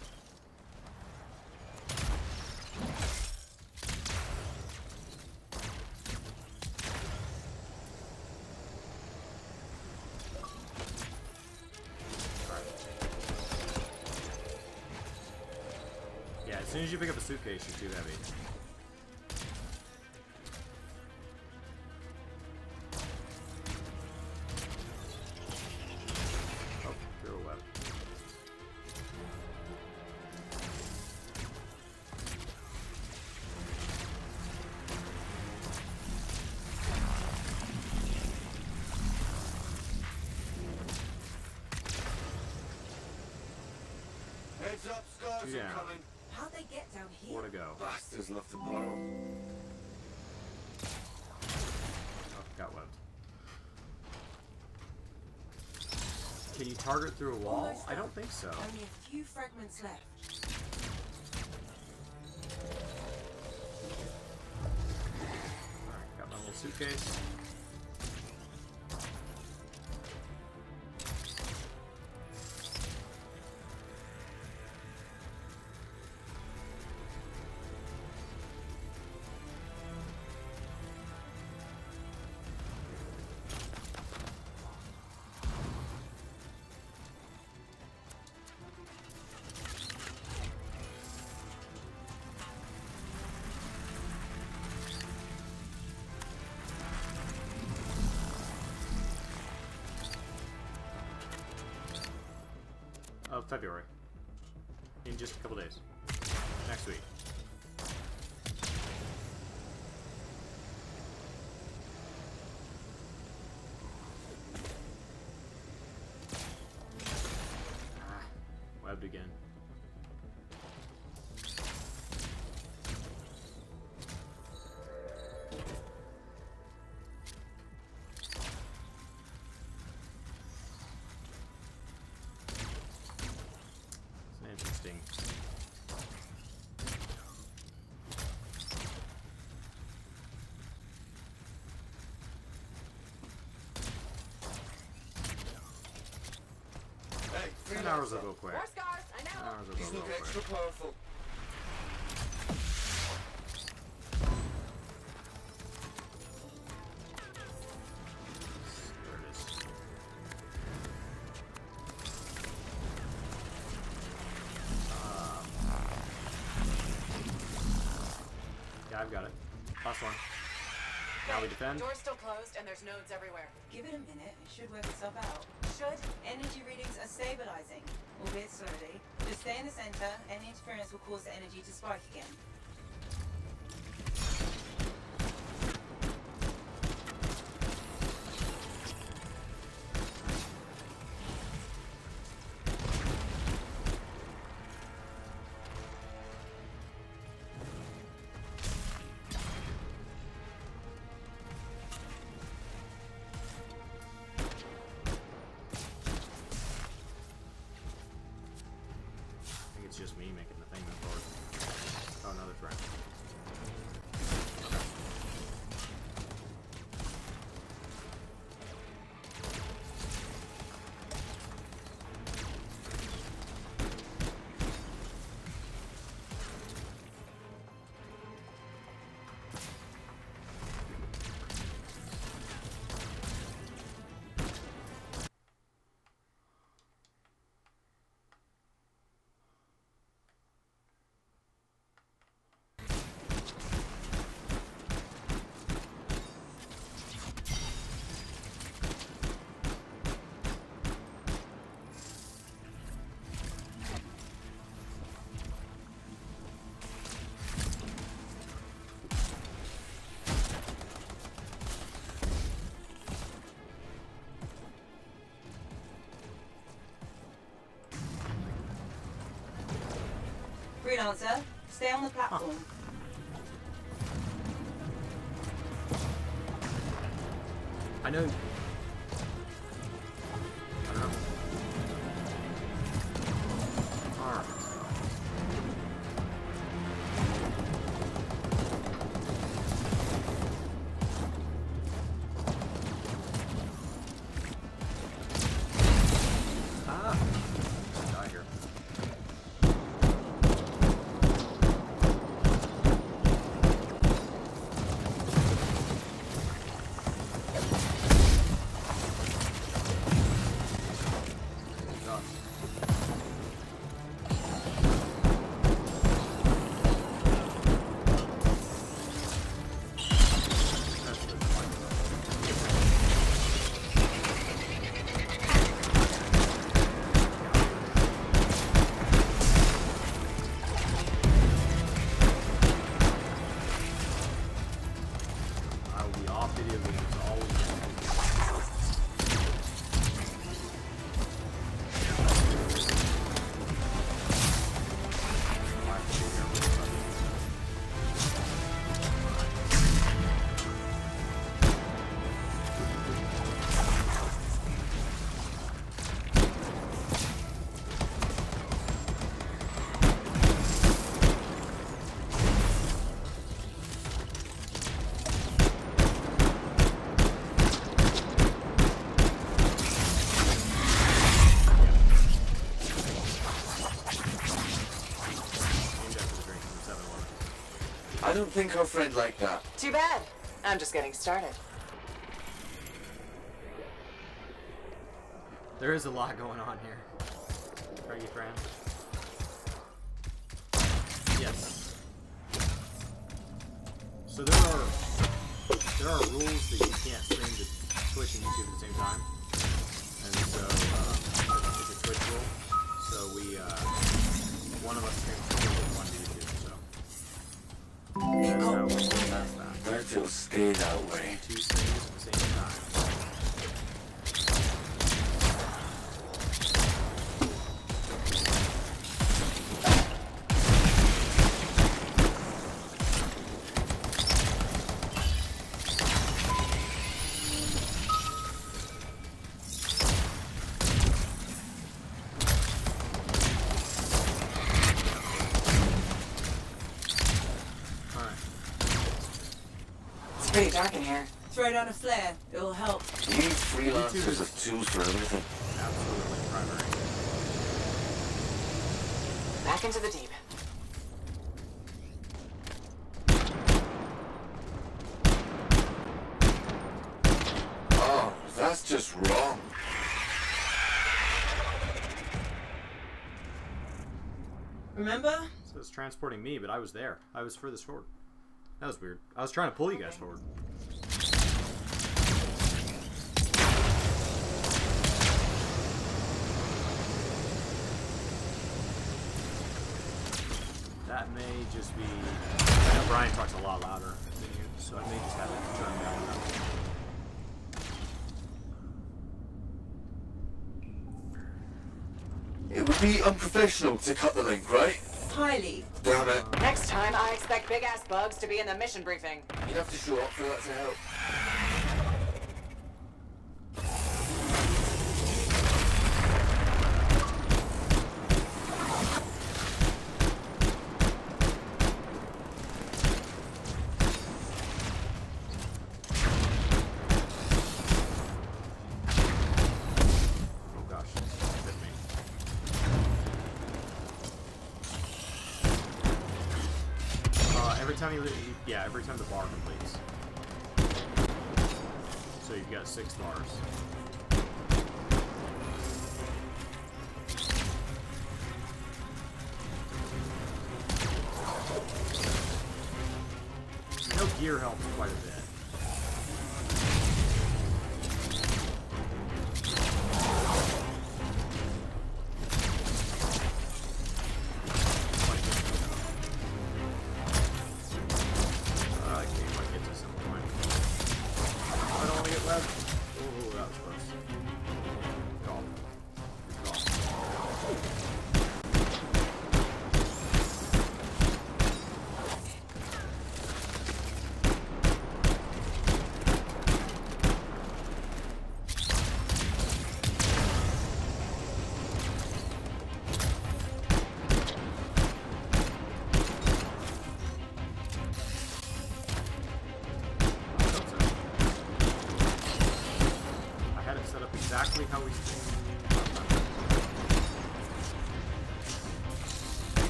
Yeah, as soon as you pick up a suitcase, you're too heavy. Oh, through a web. Heads up, scars Yeah. are coming. How'd they get down here? More to go. Bastards love to borrow. Oh, got webbed. Can you target through a wall? Almost I done. don't think so. Only a few fragments left. Alright, got my little suitcase. Of February. In just a couple days. Next week. Ah, webbed again. Interesting. Hey, 10 hours will freelancer. go quick. More scars, I 10 know. hours will These go look real extra quick. powerful. There it is. Yeah, I've got it. Last one. Now we defend. Door's still closed and there's nodes everywhere. Give it a minute. It should work itself out. Should? Energy readings are stabilizing, albeit slowly. Just stay in the center. Any interference will cause the energy to spike again. I think it's just me making the thing move forward. Oh, another bouncer. Stay on the platform. I know. I don't know. Alright. Die here. I don't think our friend liked that. Too bad. I'm just getting started. There is a lot going on here. Craigie Fran. Yes. So there are rules that you can't stream to Twitch and YouTube at the same time, and so it's a Twitch rule. So we one of us streams to Twitch and one to YouTube. So that's how we pass that. That will stay that way. Two streams at the same time. Pretty dark in here. Throw down a flare. It will help. You need freelancers of tools for everything. Absolutely primary. Back into the deep. Oh, that's just wrong. Remember? So it's transporting me, but I was there. I was furthest forward. That was weird. I was trying to pull you guys forward. That may just be... I know Brian talks a lot louder than you, so I may just have it turned down enough. It would be unprofessional to cut the link, right? Highly. Damn it. Next time, I expect big-ass bugs to be in the mission briefing. You'd have to show up for that to help. Oh gosh, hit me. Every time the bar completes. So you've got 6 bars. No gear helps quite a bit. exactly how we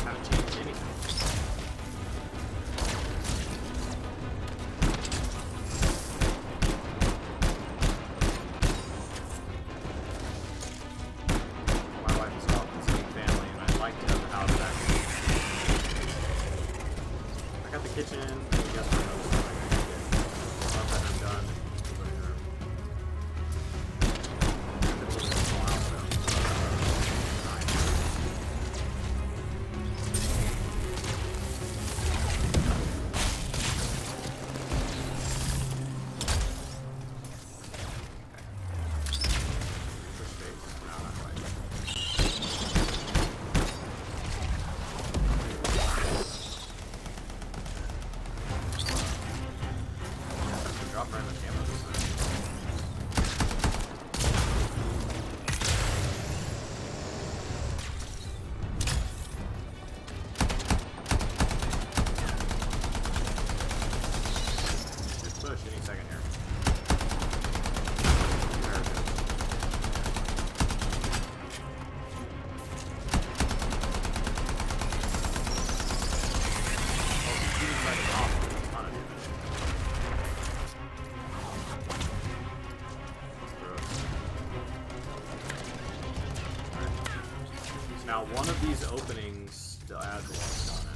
haven't changed anything. My wife is off visiting family, and I'd like to have the house back. I got the kitchen and the guest room. Love that I'm done. Now, one of these openings still adds a lock on it.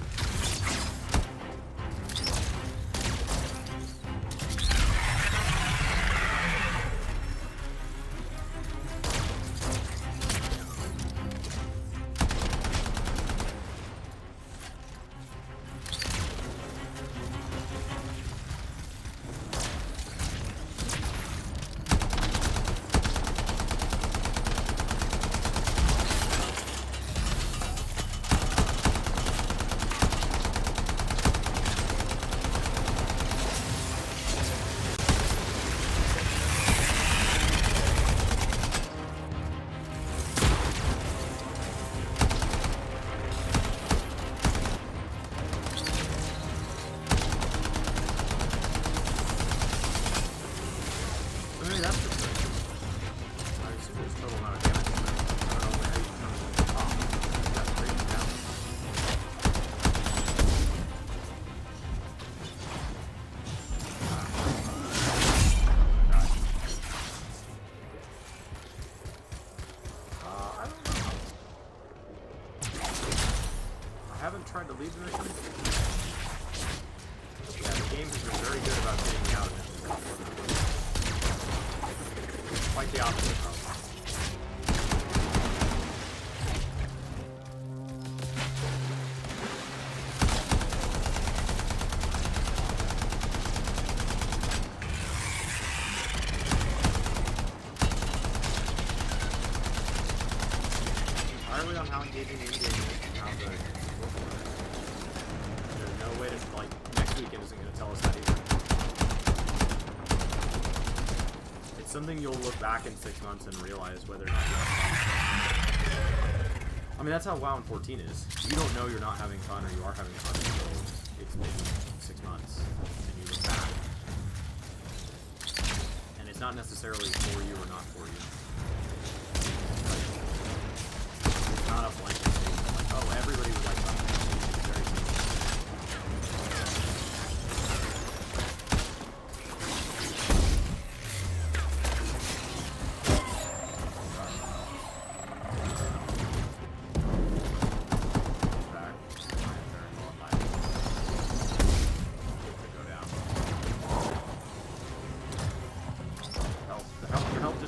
Tried to leave the mission. Yeah, the game has been very good about getting me out of it. Quite the opposite, though. Entirely on how engaging the engagement and how the no way to, like, next weekend isn't going to tell us that either. It's something you'll look back in 6 months and realize whether or not you're having fun. I mean, that's how WoW in 14 is. You don't know you're not having fun or you are having fun until it's been 6 months and you look back. And it's not necessarily for you or not for you. It's not a blanket statement like, oh, everybody would like something. It's very simple.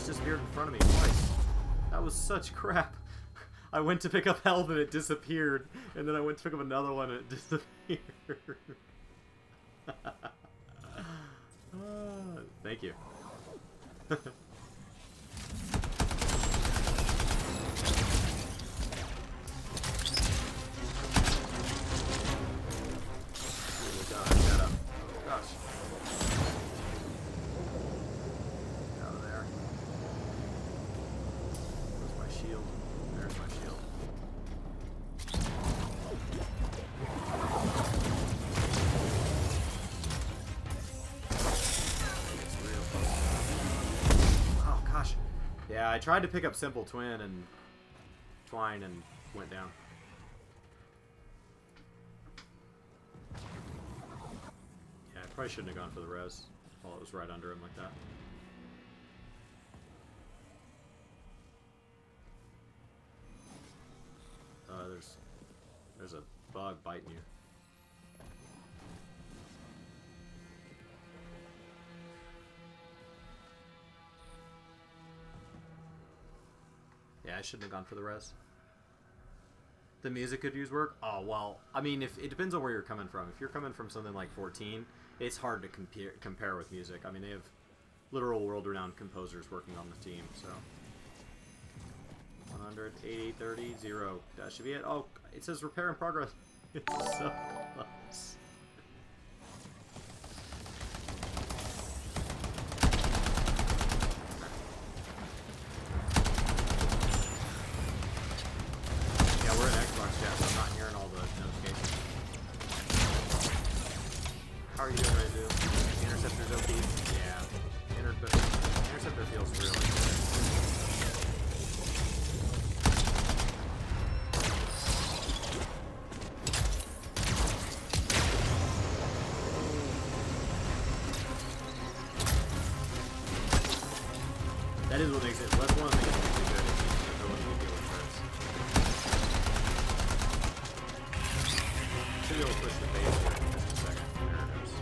Disappeared in front of me twice. That was such crap. I went to pick up health and it disappeared, and then I went to pick up another one and it disappeared. Thank you. Yeah, I tried to pick up Simple Twine and went down. Yeah, I probably shouldn't have gone for the res while it was right under him like that. There's a bug biting you. Yeah, I shouldn't have gone for the res. The music could use work? Oh, well, I mean, if it depends on where you're coming from. If you're coming from something like 14, it's hard to compare with music. I mean, they have literal world-renowned composers working on the team, so... 100, 80, 30, 0. That should be it. Oh, it says repair in progress. It's so close. Yeah, we're in Xbox chat, so I'm not hearing all the notifications. How are you doing, Rezu? Interceptor's OP? Yeah. Interceptor feels really good. That is what makes it. That's one of the things that makes it good. Is the ability to deal with threats. Should be able to push the base here in just a second. There it goes.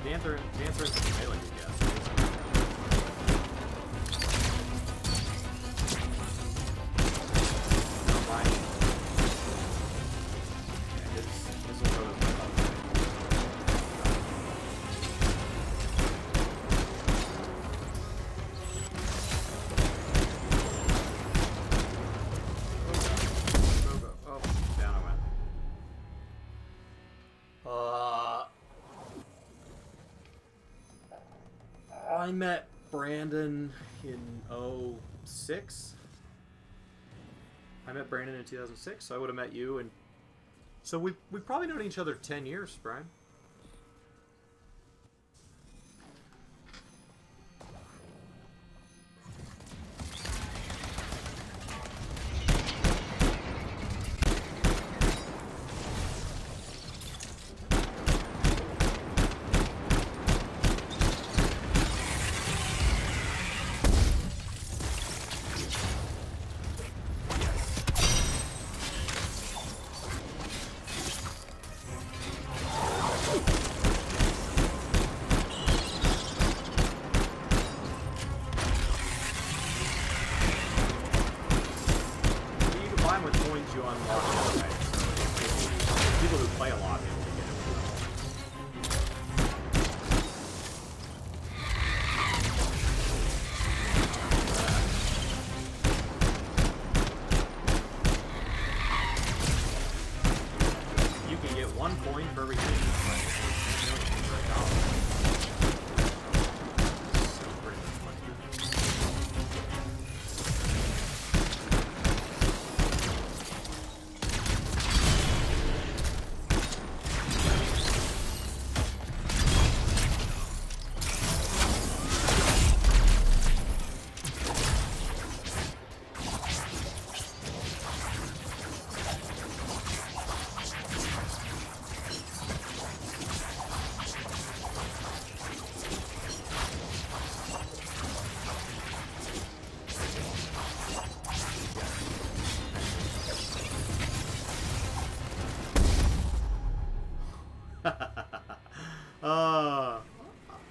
Panther is a melee, I guess. I met Brandon in 2006. I met Brandon in 2006, so I would have met you, and so we've probably known each other 10 years, Brian.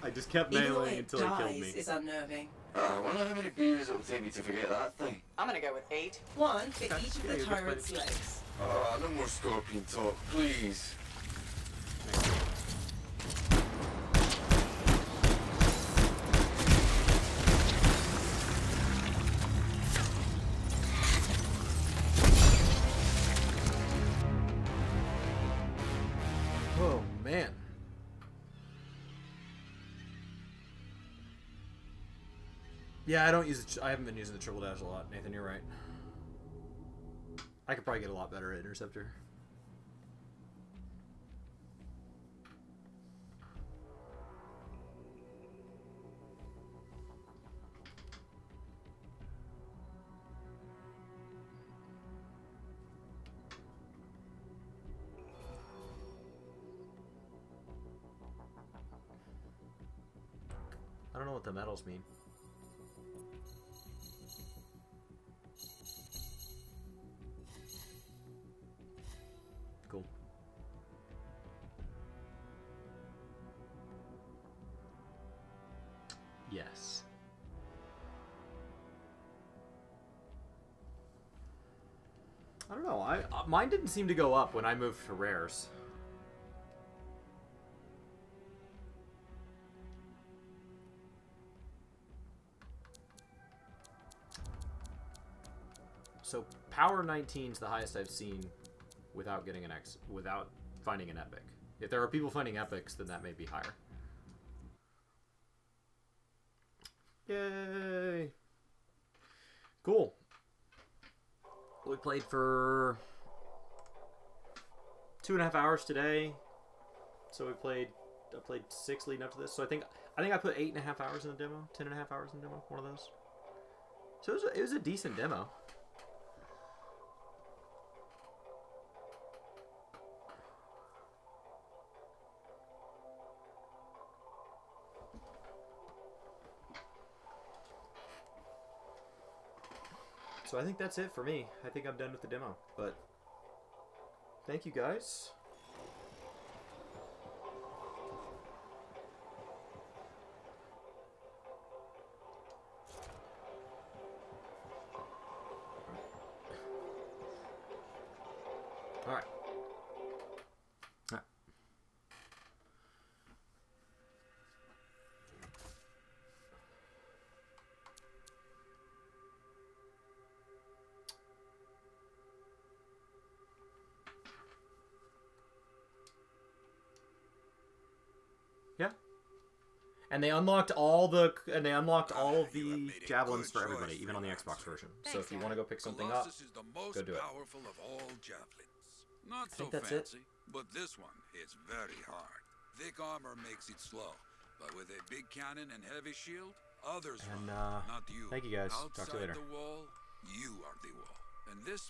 I just kept mailing until he killed me. It's unnerving. I wonder how many beers it'll take me to forget that thing. I'm gonna go with 8. One for each of the tyrant's legs. No more scorpion talk, please. Oh man. Yeah, I haven't been using the triple dash a lot, Nathan, you're right. I could probably get a lot better at Interceptor. I don't know what the medals mean. Cool. Yes. I don't know. Mine didn't seem to go up when I moved to rares. So power 19 is the highest I've seen without getting an X, without finding an epic. If there are people finding epics, then that may be higher. Yay! Cool. We played for 2.5 hours today. So I played 6 leading up to this. So I think I put 8.5 hours in the demo, 10.5 hours in the demo, one of those. So it was a decent demo. So I think that's it for me. I think I'm done with the demo, but thank you guys. All right. Yeah. And they unlocked all the of the javelins for everybody, even on the Xbox version. So if you want to go pick something up, Colossus is the most go do it. powerful of all javelins. Not so think that's fancy, but this one hits very hard. Thick armor makes it slow, but with a big cannon and heavy shield, others And, run, not you. thank you guys. Talk to you Outside later. the wall, you are the wall. And this